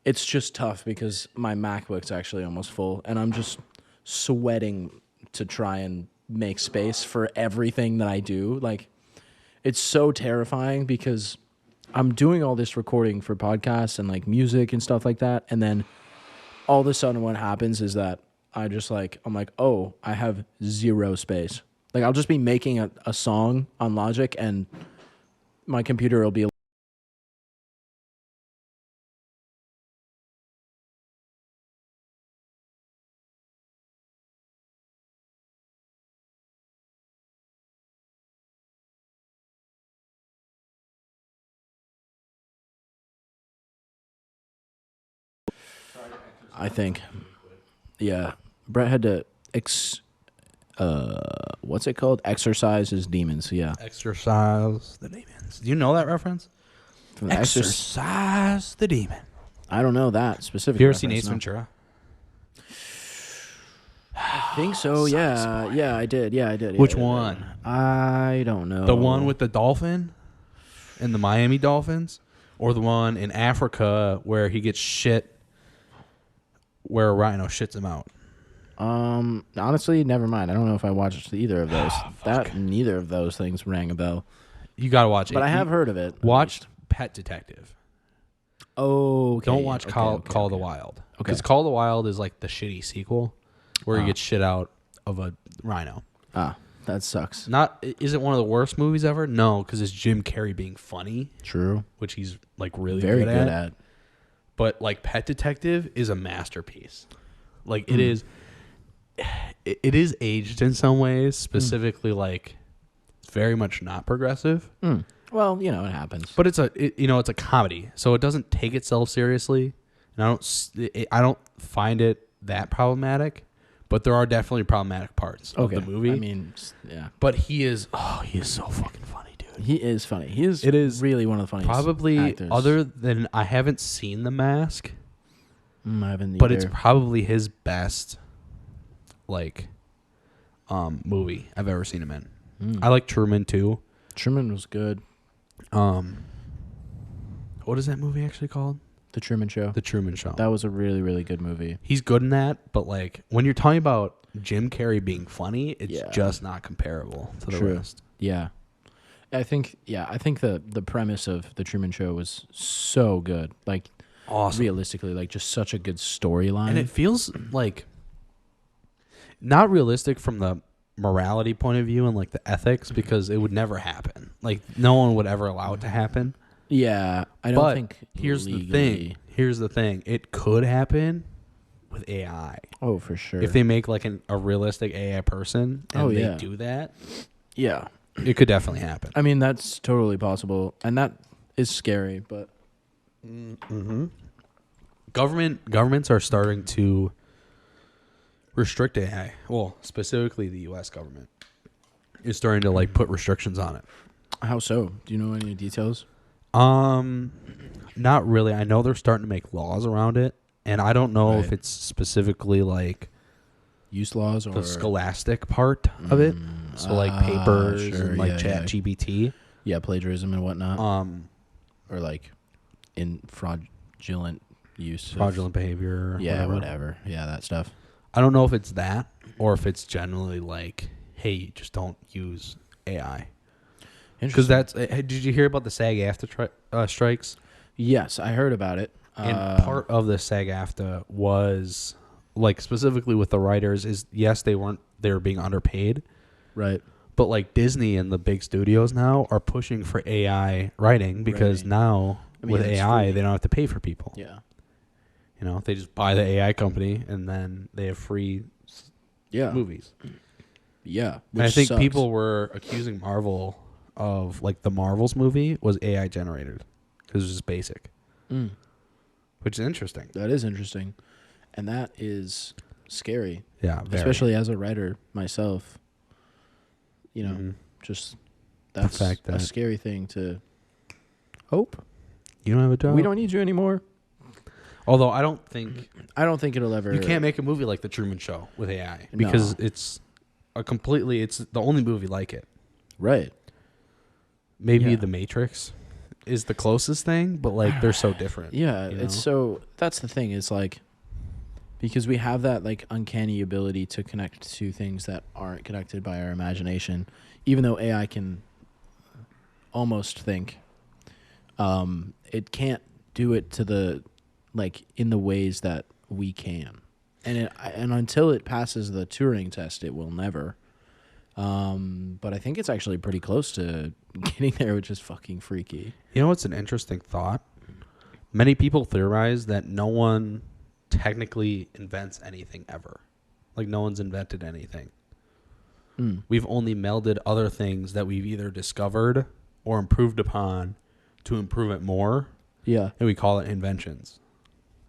It's just tough because my MacBook's actually almost full, and I'm just sweating to try and make space for everything that I do. Like, it's so terrifying because I'm doing all this recording for podcasts and like music and stuff like that. And then all of a sudden what happens is that I'm like, oh, I have 0 space. Like, I'll just be making a song on Logic, and my computer will be... I think. Yeah. Brett had to... what's it called? Exercise his demons. Yeah. Exercise the demons. Do you know that reference? From the Exercise the demon. I don't know that specific. Have you ever seen Ace Ventura? I think so. Yeah. Yeah, I did. Yeah, I did. Which one? I don't know. The one with the dolphin and the Miami Dolphins, or the one in Africa where he gets shit, where a rhino shits him out? Honestly, never mind. I don't know if I watched either of those. Neither of those things rang a bell. You gotta watch it. But I have heard of it. Watched Pet Detective. Oh, okay. Don't watch Call of the Wild. Okay. Because Call of the Wild is like the shitty sequel where he gets shit out of a rhino. Ah, that sucks. Is it one of the worst movies ever? No, because it's Jim Carrey being funny. True. Which he's like really very good good at. But like Pet Detective is a masterpiece. Like it is aged in some ways, specifically like very much not progressive. Well, it happens. But it's a comedy, so it doesn't take itself seriously, and I don't find it that problematic. But there are definitely problematic parts of the movie. I mean, yeah. But he is so fucking funny, dude. He is funny. It is really one of the funniest probably actors. Other than I haven't seen The Mask. I haven't But either. it's probably his best movie I've ever seen him in. I like Truman too. Truman was good. What is that movie actually called? The Truman Show. The Truman Show. That was a really, really good movie. He's good in that, but like when you're talking about Jim Carrey being funny, it's just not comparable to the rest. Yeah. I think the premise of The Truman Show was so good. Like, awesome. Realistically, like, just such a good storyline. And it feels like not realistic from the morality point of view and like the ethics, because it would never happen. Like, no one would ever allow it to happen. Yeah, I don't think here's legally. the thing. Here's the thing. It could happen, with AI. Oh, for sure. If they make like a realistic AI person and they do that, yeah, it could definitely happen. I mean, that's totally possible, and that is scary. But governments are starting to restrict AI. Well, specifically the U.S. government is starting to like put restrictions on it. how so? Do you know any details? Not really. I know they're starting to make laws around it, and I don't know if Right. it's specifically like Use laws or the scholastic part of it. So like papers and like Chat GPT. Yeah, plagiarism and whatnot, Or or like in fraudulent use. fraudulent behavior. Yeah, whatever. Yeah, that stuff. I don't know if it's that or if it's generally like, hey, just don't use AI. Because that's. Did you hear about the SAG-AFTRA strikes? Yes, I heard about it. And part of the SAG-AFTRA was like specifically with the writers is yes they were being underpaid, right. but like Disney and the big studios now are pushing for AI writing because now with AI they don't have to pay for people. Yeah. You know, they just buy the AI company and then they have free movies. Yeah. And I think people were accusing Marvel of like the Marvels movie was AI generated because it was just basic, which is interesting. That is interesting, and that is scary. Yeah, very. Especially as a writer myself. You know, just that's the fact that a scary thing to hope. You don't have a job. We don't need you anymore. Although I don't think it'll ever. you can't make a movie like The Truman Show with AI because it's the only movie like it. Right. Maybe The Matrix is the closest thing, but like they're so different. Yeah, you know? it's so that's the thing. It's like because we have that like uncanny ability to connect to things that aren't connected by our imagination, even though AI can almost think. It can't do it to the like in the ways that we can, and until it passes the Turing test, it will never. But I think it's actually pretty close to getting there, which is fucking freaky. You know what's an interesting thought? Many people theorize that no one technically invents anything ever. Like no one's invented anything. We've only melded other things that we've either discovered or improved upon to improve it more. Yeah. And we call it inventions.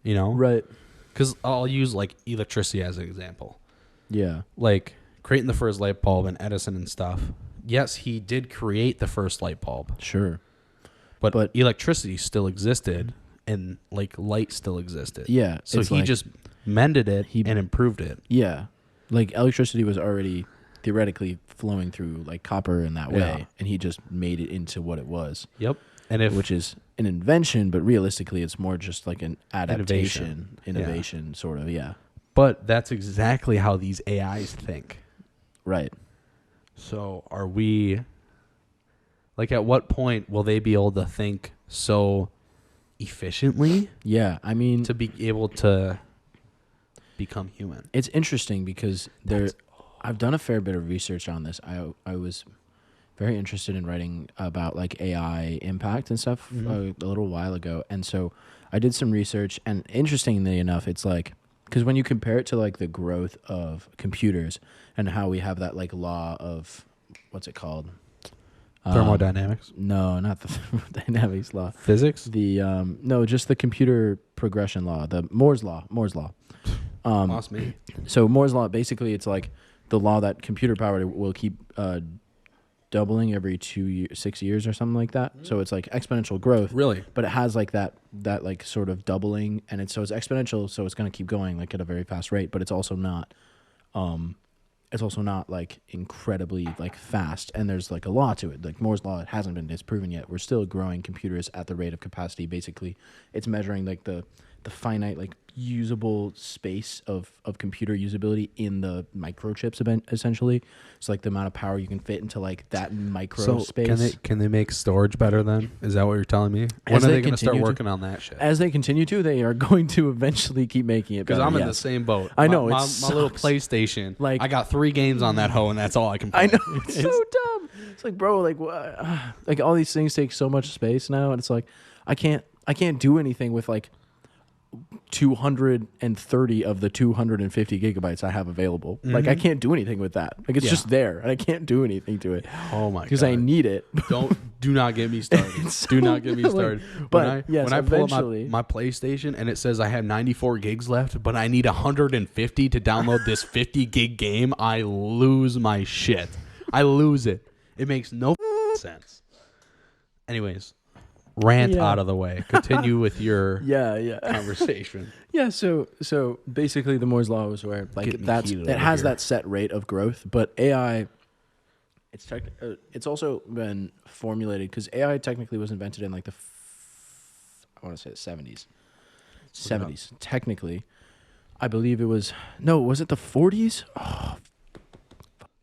You know? Right. Because I'll use like electricity as an example. Yeah. Like creating the first light bulb and Edison and stuff. Yes, he did create the first light bulb. Sure. But electricity still existed and like light still existed. Yeah. So he just mended it and improved it. Yeah. Like electricity was already theoretically flowing through like copper in that way, and he just made it into what it was. Yep. And which is an invention, but realistically it's more just like an adaptation, innovation sort of, yeah. But that's exactly how these AIs think. Right. So are we like at what point will they be able to think so efficiently? Yeah, I mean to be able to become human. It's interesting because I've done a fair bit of research on this. I was very interested in writing about like AI impact and stuff a little while ago, and so I did some research. And interestingly enough, it's like because when you compare it to like the growth of computers and how we have that like law of what's it called? Thermodynamics? No, not the thermodynamics law. Physics? The no, just the computer progression law, the Moore's law. Lost me. So Moore's law, basically, it's like the law that computer power will keep doubling every 6 years or something like that. So it's like exponential growth. Really? But it has like that like sort of doubling, and it's exponential, so it's going to keep going like at a very fast rate. But it's also not. It's also not like incredibly like fast, and there's like a law to it. Like Moore's law, it hasn't been disproven yet. We're still growing computers at the rate of capacity. Basically, it's measuring like the finite like usable space of computer usability in the microchips essentially. It's like the amount of power you can fit into like that micro space. Can they make storage better then? Is that what you're telling me? When are they going to start working on that shit? As they continue to, they are going to eventually keep making it better. Because I'm in the same boat. I know. My little PlayStation, like I got 3 games on that hoe and that's all I can play. I know. It's so dumb. It's like, bro, like what? Like all these things take so much space now, and it's like I can't do anything with like 230 of the 250 gigabytes I have available. Like, I can't do anything with that. Like, it's just there, and I can't do anything to it. Oh my god! Because I need it. Do not get me started. Do not get me started. But when I pull up my PlayStation and it says I have 94 gigs left, but I need 150 to download this 50 gig game, I lose my shit. I lose it. It makes no sense. Anyways, rant out of the way. Continue with your conversation. Yeah, so basically the Moore's law was where like it has that set rate of growth, but AI it's also been formulated because AI technically was invented in like I want to say the 70s. 70s technically. I believe it was it the 40s? Oh,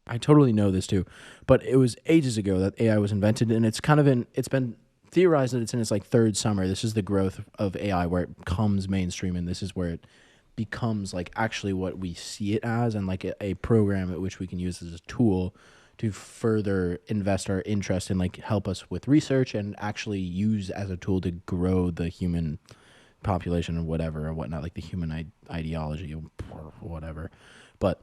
I totally know this too, but it was ages ago that AI was invented, and it's been theorized that it's in its like third summer. This is the growth of AI where it becomes mainstream, and this is where it becomes like actually what we see it as, and like a program at which we can use as a tool to further invest our interest and like help us with research and actually use as a tool to grow the human population or whatever or whatnot, like the human ideology or whatever. But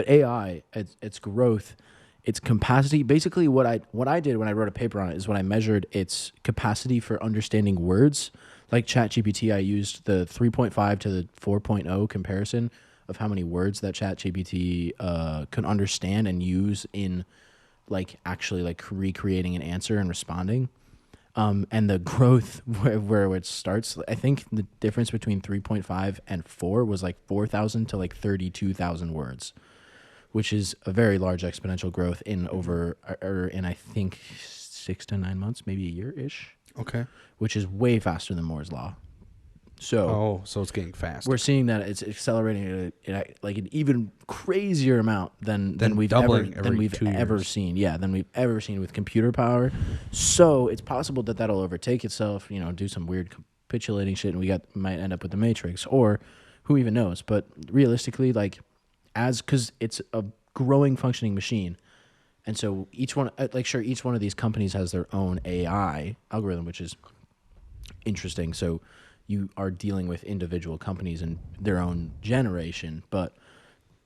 AI, its growth, its capacity, basically what I did when I wrote a paper on it is when I measured its capacity for understanding words. Like ChatGPT, I used the 3.5 to the 4.0 comparison of how many words that ChatGPT can understand and use in like actually like recreating an answer and responding. And the growth where it starts, I think the difference between 3.5 and 4 was like 4,000 to like 32,000 words, which is a very large exponential growth in I think 6 to 9 months, maybe a year-ish. Okay. Which is way faster than Moore's law. So it's getting fast. We're seeing that it's accelerating at like an even crazier amount than we've ever seen. Yeah, than we've ever seen with computer power. So it's possible that that'll overtake itself. Do some weird capitulating shit, and might end up with the Matrix, or who even knows. But realistically, like because it's a growing, functioning machine, and so each one of these companies has their own AI algorithm, which is interesting. So you are dealing with individual companies and their own generation, but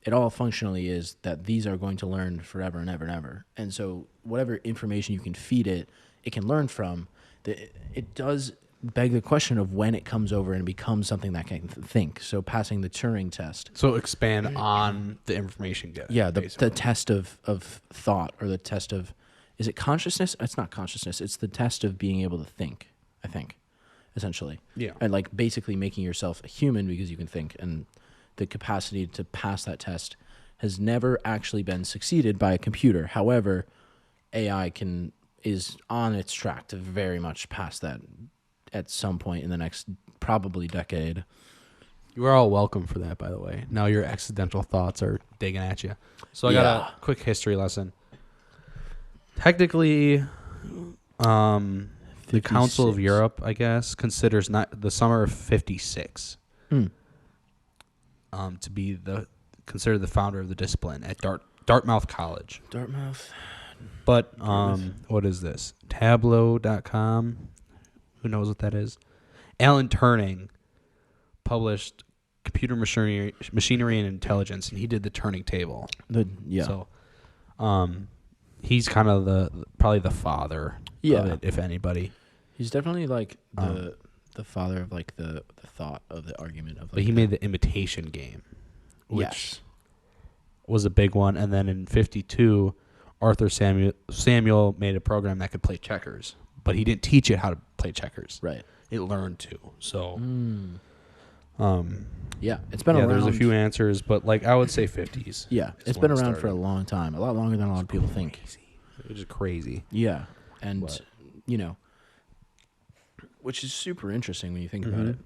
it all functionally is that these are going to learn forever and ever and ever. And so whatever information you can feed it, it can learn from. It does beg the question of when it comes over and becomes something that can think. So passing the Turing test. So expand on the information given. Yeah, the test of thought, or the test of, is it consciousness? It's not consciousness. It's the test of being able to think, I think. Essentially. Yeah. And like basically making yourself a human because you can think, and the capacity to pass that test has never actually been succeeded by a computer. However, AI is on its track to very much pass that at some point in the next probably decade. You are all welcome for that, by the way. Now your accidental thoughts are digging at you. So I got a quick history lesson. Technically, the Council of Europe, I guess, considers not the summer of 56 to be considered the founder of the discipline at Dartmouth College. But what is this? Tableau.com. Who knows what that is? Alan Turing published Computer Machinery and Intelligence, and he did the Turing table. So he's kind of probably the father of it, if anybody. He's definitely like the father of like the thought of the argument of. Like, but he made the imitation game, which was a big one. And then in 52, Arthur Samuel made a program that could play checkers, but he didn't teach it how to play checkers. Right. It learned to. So. It's been around. There's a few answers, but like I would say 50s. Yeah, it's been around for a long time, a lot longer than a lot of people think. Which is crazy. Yeah, and which is super interesting when you think about it.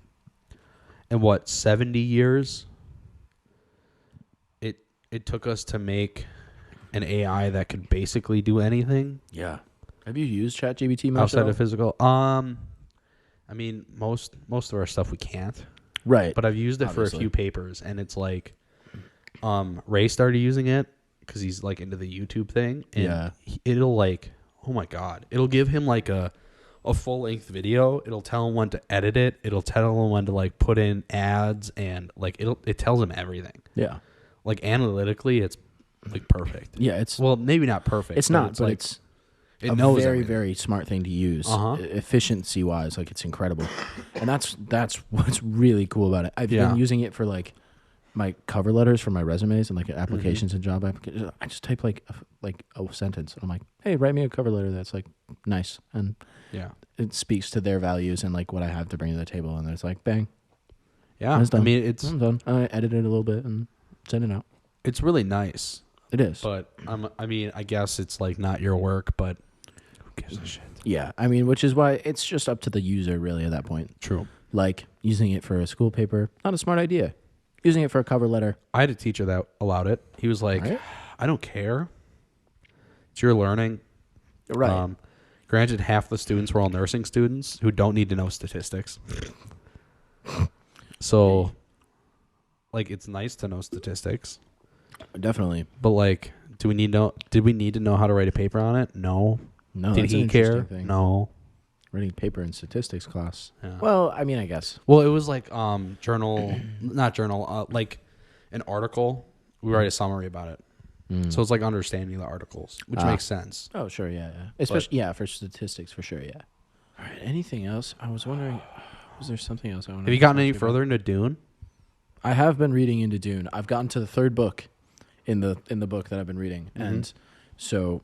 And 70 years? It took us to make an AI that could basically do anything. Yeah. Have you used ChatGPT much outside of physical? I mean, most of our stuff we can't. Right. But I've used it for a few papers, and it's like, Ray started using it because he's like into the YouTube thing, and it'll like, oh my god, it'll give him like a a full-length video, it'll tell them when to edit it. It'll tell them when to like put in ads, and like it tells them everything. Yeah. Like analytically, it's like perfect. Yeah, it's Well, maybe not perfect. it's not, it's but like, it's it a knows very, everything. very smart thing to use. Uh-huh. Efficiency wise, like it's incredible. And that's what's really cool about it. I've Yeah. been using it for like my cover letters for my resumes and like Mm-hmm. applications and job applications. I just type like a sentence and I'm like, hey, write me a cover letter that's like nice, and Yeah. it speaks to their values and like what I have to bring to the table, and it's like bang, Yeah. It's done. I mean, it's I'm done. I edit it a little bit and send it out. it's really nice, It is. but I mean, I guess it's like not your work, but who gives a shit? Yeah, I mean, which is why it's just up to the user really at that point. True. Like using it for a school paper, not a smart idea. Using it for a cover letter, I had a teacher that allowed it. He was like, Right. I don't care. It's your learning. right? Granted, half the students were all nursing students who don't need to know statistics. So, like, it's nice to know statistics, Definitely. but like, did we need to know how to write a paper on it? No. No, Did that's he an care? interesting thing. No. Writing paper in statistics class. Yeah. Well, I mean, I guess. Well, it was like not journal, like an article. We write a summary about it. So it's like understanding the articles, which makes sense. Oh, sure, yeah. Especially, for statistics, for sure, yeah. All right, anything else? I was wondering, was there something else I wanted Have you to gotten ask any you about? further into Dune? I have been reading into Dune. I've gotten to the third book in the book that I've been reading, and so,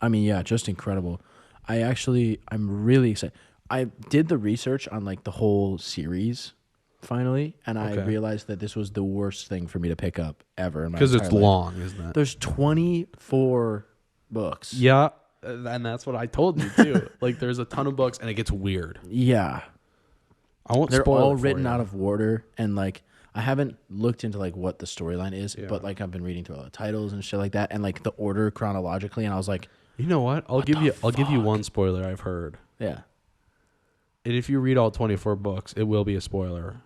I mean, yeah, just incredible. I'm really excited. I did the research on like the whole series finally, and I Okay. realized that this was the worst thing for me to pick up ever in my Because entire it's life. long, isn't it? There's 24 books. Yeah, and that's what I told you too. Like, there's a ton of books, and it gets weird. Yeah. I won't They're spoil all it for written you. out of order, and like I haven't looked into like what the storyline is, Yeah. but like I've been reading through all the titles and shit like that, and like the order chronologically, and I was like, You know what? I'll give you one spoiler I've heard. yeah, And if you read all 24 books, it will be a spoiler.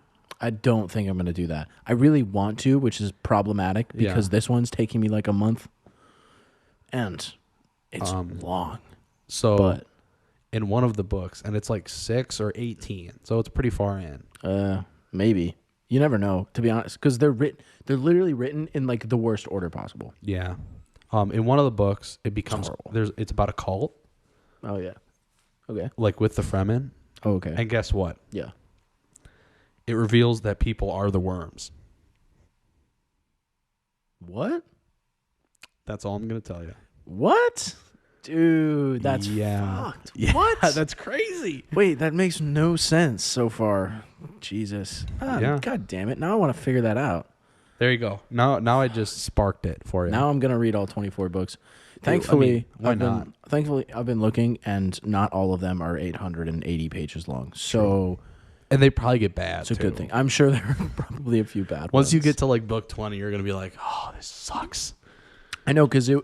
I don't think I'm gonna do that. I really want to, which is problematic because Yeah. this one's taking me like a month, and it's long. So But in one of the books, and it's like 6 or 18, so it's pretty far in. maybe you never know, to be honest, because they're literally written in like the worst order possible. Yeah. In one of the books, it becomes horrible. it's about a cult, Oh yeah, okay. like with the Fremen. Oh, okay. And guess what? Yeah. It reveals that people are the worms. What? That's all I'm gonna tell you. What? Dude, that's Yeah. fucked. Yeah, What? that's crazy. Wait, that makes no sense so far. Jesus. Yeah. God damn it. Now I want to figure that out. There you go. Now I just sparked it for you. Now I'm going to read all 24 books. I Thankfully, mean, why not? Thankfully, I've been looking, and not all of them are 880 pages long. So And they probably get bad. it's a good thing. I'm sure there are probably a few bad ones. Once you get to like book 20, you're gonna be like, oh, this sucks. I know, because the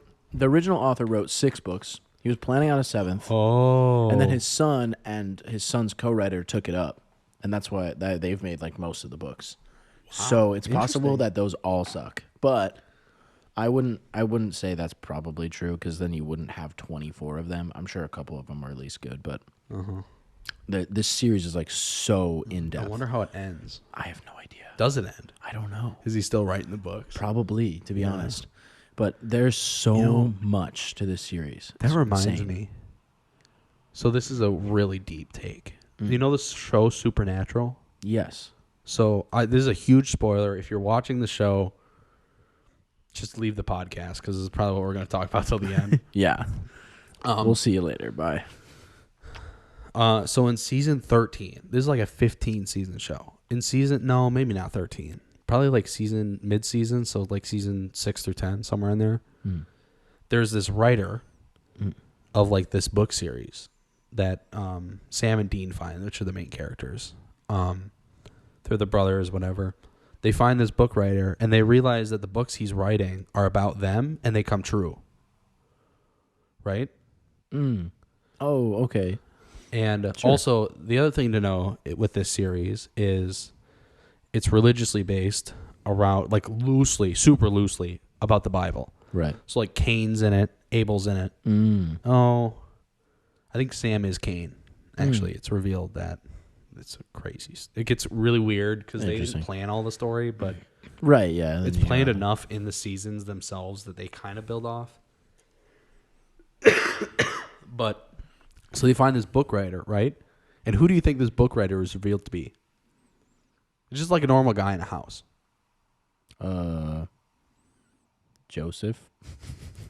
original author wrote 6 books. He was planning on a 7th. Oh. And then his son and his son's co-writer took it up, and that's why they've made like most of the books. So it's possible that those all suck, but I wouldn't say that's probably true, because then you wouldn't have 24 of them. I'm sure a couple of them are at least good, but this series is like so in I depth. wonder how it ends. I have no idea. Does it end? I don't know. Is he still writing the books? Probably, to be honest. But there's so much to this series. That It's reminds insane. me. So this is a really deep take. You know the show Supernatural? Yes. So this is a huge spoiler. If you're watching the show, just leave the podcast, because this is probably what we're going to talk about till the end. Yeah. We'll see you later. Bye. So in season 13, this is like a 15 season show. Maybe not 13. Probably like mid-season, so like season 6 through 10, somewhere in there. There's this writer of like this book series that Sam and Dean find, which are the main characters. They're the brothers, whatever. They find this book writer, and they realize that the books he's writing are about them, and they come true. Right? Oh, okay. And also, the other thing to know with this series is it's religiously based around, like super loosely, about the Bible. Right. So like Cain's in it, Abel's in it. Oh, I think Sam is Cain, Actually, it's revealed that it's crazy. It gets really weird because they didn't plan all the story, but right, yeah, it's planned enough in the seasons themselves that they kind of build off. But so they find this book writer, right? And who do you think this book writer is revealed to be? It's just like a normal guy in a house. Joseph.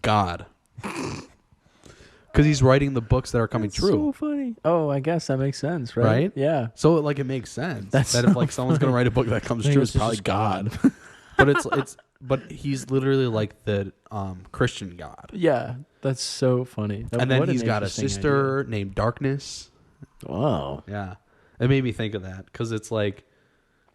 God. Because he's writing the books that are coming true. So funny. Oh, I guess that makes sense, right? Right? Yeah. So like it makes sense That's that if like someone's gonna write a book that comes true, it's probably just God. But he's literally like the Christian God. Yeah, that's so funny. And then he's got a sister named Darkness. Wow. Yeah. It made me think of that because it's like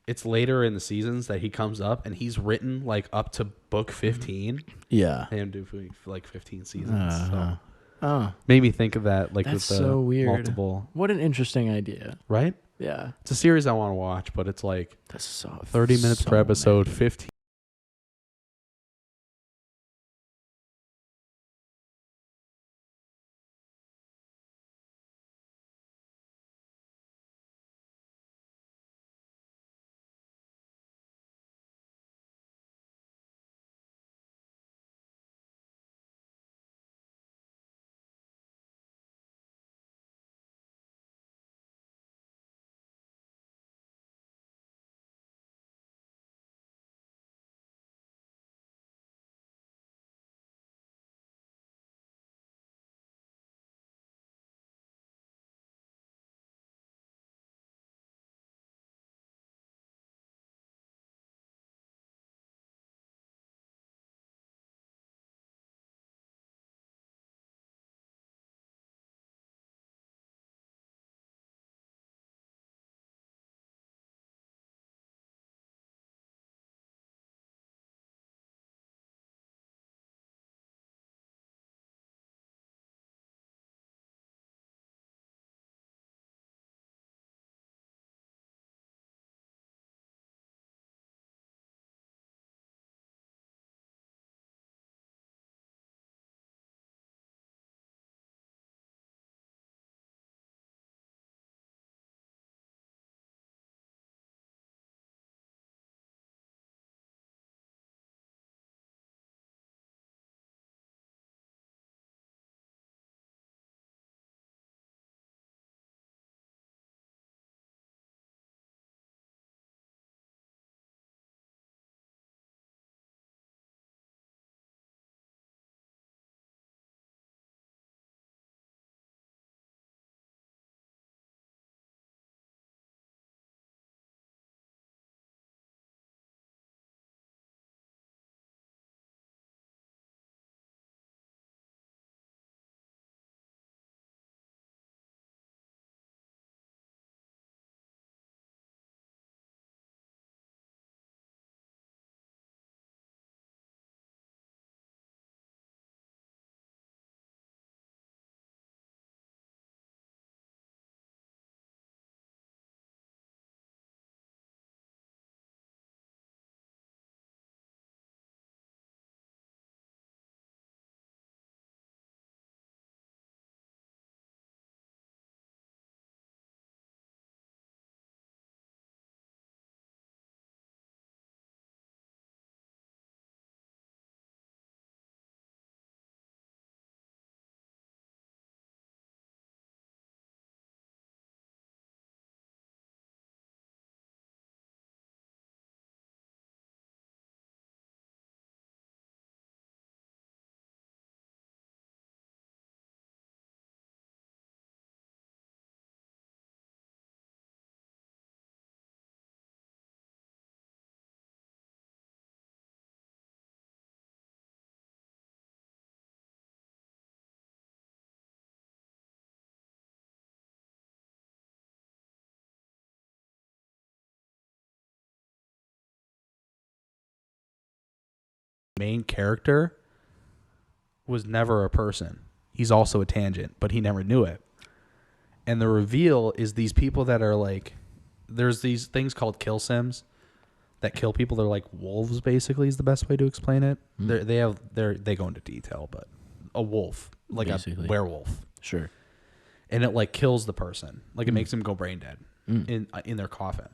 it's later in the seasons that he comes up and he's written like up to book 15. Yeah. And do like 15 seasons. So Oh, made me think of that like that's with the so weird. multiple. What an interesting idea. Right? Yeah. It's a series I want to watch, but it's like That's so 30 minutes per episode, 15. Main character was never a person. He's also a tangent, but he never knew it. And the reveal is these people that are like, there's these things called kill sims that kill people. They're like wolves, basically, is the best way to explain it. They go into detail, but a wolf, like basically a werewolf. Sure. and it like kills the person. Like it makes them go brain dead in their coffin.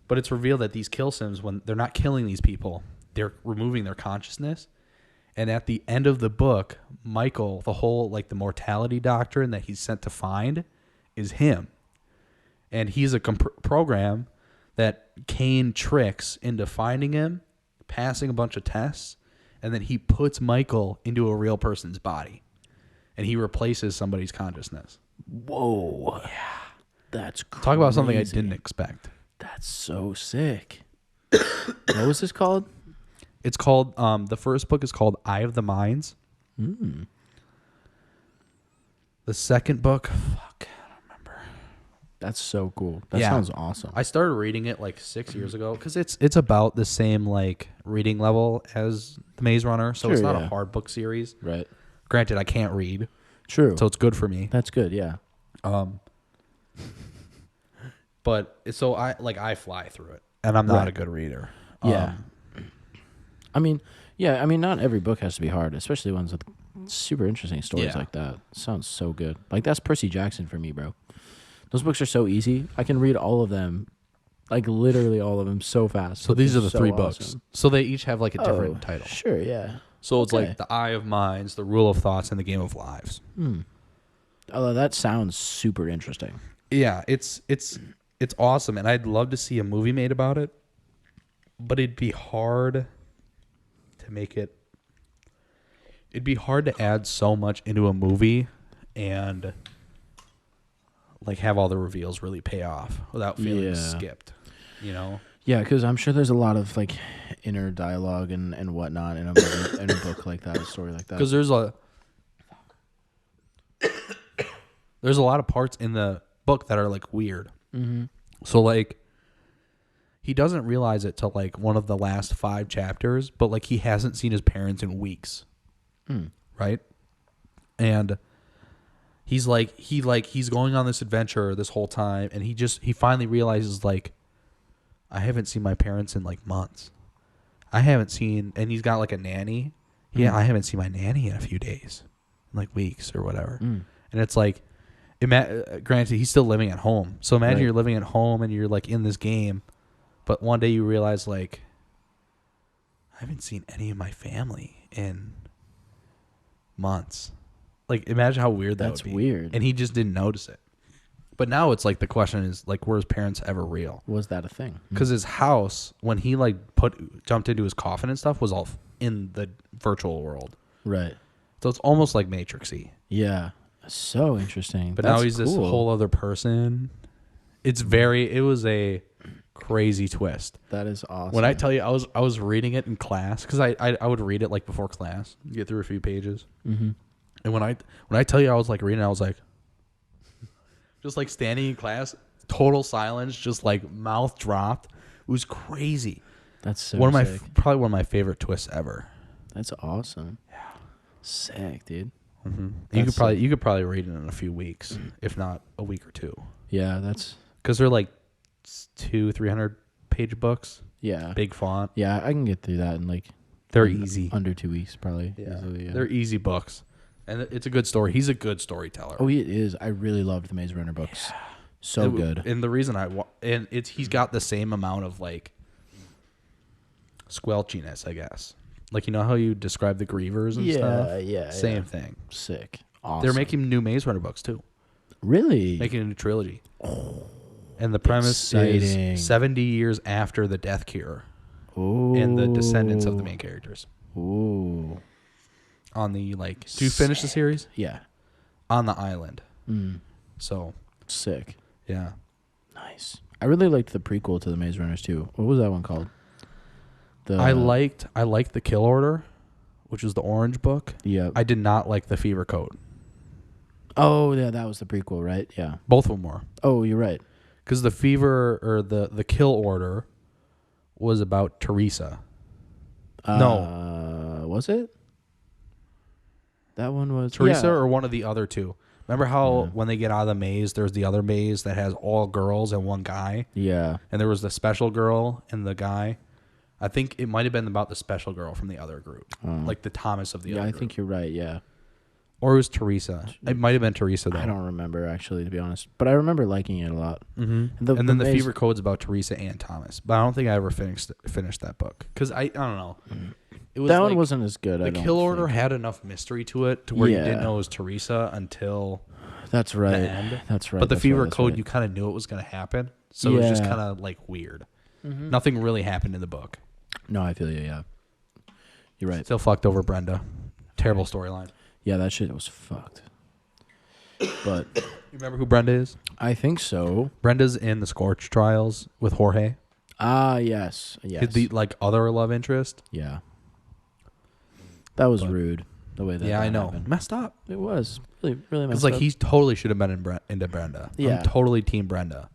But it's revealed that these kill sims, when they're not killing these people, they're removing their consciousness. And at the end of the book, Michael, the whole like the mortality doctrine that he's sent to find is him. And he's a program that Kane tricks into finding him, passing a bunch of tests, and then he puts Michael into a real person's body. And he replaces somebody's consciousness. Whoa. Yeah. That's crazy. Talk about something I didn't expect. That's so sick. What was this called? It's called, the first book is called Eye of the Mines. Mm. The second book, fuck, I don't remember. That's so cool. That sounds awesome. I started reading it like 6 years ago because it's about the same like reading level as The Maze Runner, so it's not a hard book series. Right. Granted, I can't read. True. So it's good for me. That's good, yeah. But so I fly through it, and I'm not a good reader. Yeah. I mean, not every book has to be hard, especially ones with super interesting stories like that. Sounds so good. Like that's Percy Jackson for me, bro. Those books are so easy. I can read all of them, like literally all of them, so fast. So these are the three books. So they each have like a different title. Sure, yeah. So it's like The Eye of Minds, The Rule of Thoughts, and The Game of Lives. Although that sounds super interesting. Yeah, it's awesome, and I'd love to see a movie made about it, but it'd be hard to make it. It'd be hard to add so much into a movie and like have all the reveals really pay off without feeling skipped, you know? Yeah, because I'm sure there's a lot of like inner dialogue and whatnot in a movie, in a book like that, a story like that. Because there's a lot of parts in the book that are like weird. Mm-hmm. So like he doesn't realize it till like one of the last 5 chapters, but like he hasn't seen his parents in weeks, right? And he's going on this adventure this whole time, and he finally realizes like I haven't seen my parents in like months. And he's got like a nanny. Yeah, I haven't seen my nanny in a few days, like weeks or whatever. And it's like, granted, he's still living at home. So imagine you're living at home and you're like in this game, but one day you realize like, I haven't seen any of my family in months. Like, imagine how weird that would be. That's weird. And he just didn't notice it. But now it's like the question is like, were his parents ever real? Was that a thing? Because his house, when he like jumped into his coffin and stuff, was all in the virtual world. Right. So it's almost like Matrix-y. Yeah. So interesting. But now he's this whole other person. It was a crazy twist. That is awesome. When I tell you, I was reading it in class because I would read it like before class, get through a few pages. Mm-hmm. And when I tell you I was like reading, I was like, just like standing in class, total silence, just like mouth dropped. It was crazy. That's so sick. Probably one of my favorite twists ever. That's awesome. Yeah. Sick, dude. Mm-hmm. You could probably read it in a few weeks, if not a week or two. Yeah, that's because they're like 200-300 page books. Yeah, big font. Yeah, I can get through that in like they're easy under 2 weeks probably. Yeah. Easily, yeah, they're easy books, and it's a good story. He's a good storyteller. Oh, he is. I really loved the Maze Runner books. Yeah. So good. And the reason he's got the same amount of like squelchiness, I guess. Like, you know how you describe the Grievers and stuff? Yeah, Same thing. Sick. Awesome. They're making new Maze Runner books, too. Really? Making a new trilogy. Oh, and the premise is 70 years after the Death Cure. Ooh. And the descendants of the main characters. Ooh. On the, like... Do you finish the series? Yeah. On the island. Mm. So... Sick. Yeah. Nice. I really liked the prequel to the Maze Runners, too. What was that one called? I liked the Kill Order, which was the orange book. Yeah. I did not like the Fever Code. Oh, yeah, that was the prequel, right? Yeah. Both of them were. Oh, you're right. Because the Fever or the Kill Order was about Teresa. No. Was it? That one was Teresa or one of the other two. Remember how when they get out of the maze, there's the other maze that has all girls and one guy? Yeah. And there was the special girl and the guy. I think it might have been about the special girl from the other group, like the Thomas of the other group. Yeah, I think you're right, yeah. Or it was Teresa. It might have been Teresa, though. I don't remember, actually, to be honest. But I remember liking it a lot. Mm-hmm. And then the Fever Code's about Teresa and Thomas. But I don't think I ever finished that book. Because I don't know. It was that one wasn't as good. The kill order had enough mystery to it to where you didn't know it was Teresa until that's right. the end. That's right. But the Fever Code, you kind of knew it was going to happen. So it was just kind of like weird. Mm-hmm. Nothing really happened in the book. No, I feel you, yeah. You're right. Still fucked over Brenda. Terrible storyline. Yeah, that shit was fucked. But you remember who Brenda is? I think so. Brenda's in the Scorch trials with Jorge. Ah, yes. Yes. The like other love interest. Yeah. That was rude. The way that Yeah, I know. happened. Messed up. It was. Really, really messed Because like up. he totally should have been into Brenda. Yeah. I'm totally team Brenda.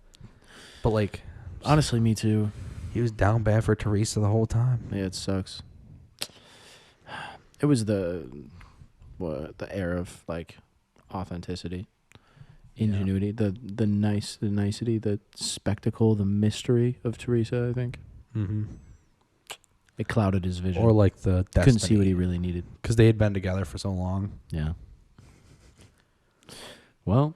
But like honestly, me too. he was down bad for Teresa the whole time. Yeah, it sucks. It was the air of like authenticity, ingenuity, the nicety, the spectacle, the mystery of Teresa. I think it clouded his vision. Or like the destiny. Couldn't see what he really needed because they had been together for so long. Yeah. Well,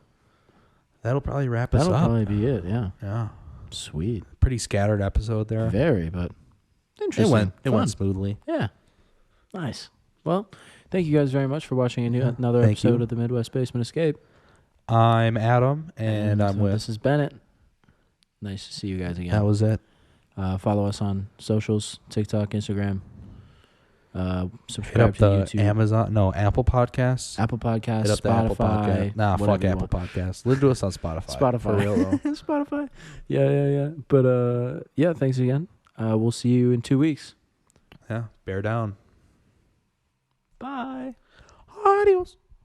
that'll probably wrap us up. That'll probably be it. Yeah. Yeah. Sweet. Pretty scattered episode there. Very, but interesting. It went smoothly. Yeah. Nice. Well, thank you guys very much for watching another episode of the Midwest Basement Escape. I'm Adam, and I'm with... This is Bennett. Nice to see you guys again. That was it. Follow us on socials, TikTok, Instagram. Subscribe Hit up to the YouTube. Apple Podcasts. Apple Podcasts, Hit up the Spotify. Apple Podcast. Nah, fuck Apple Podcasts. Listen to us on Spotify. Spotify. For real, though. Spotify. Yeah. But, yeah, thanks again. We'll see you in 2 weeks. Yeah, bear down. Bye. Adios.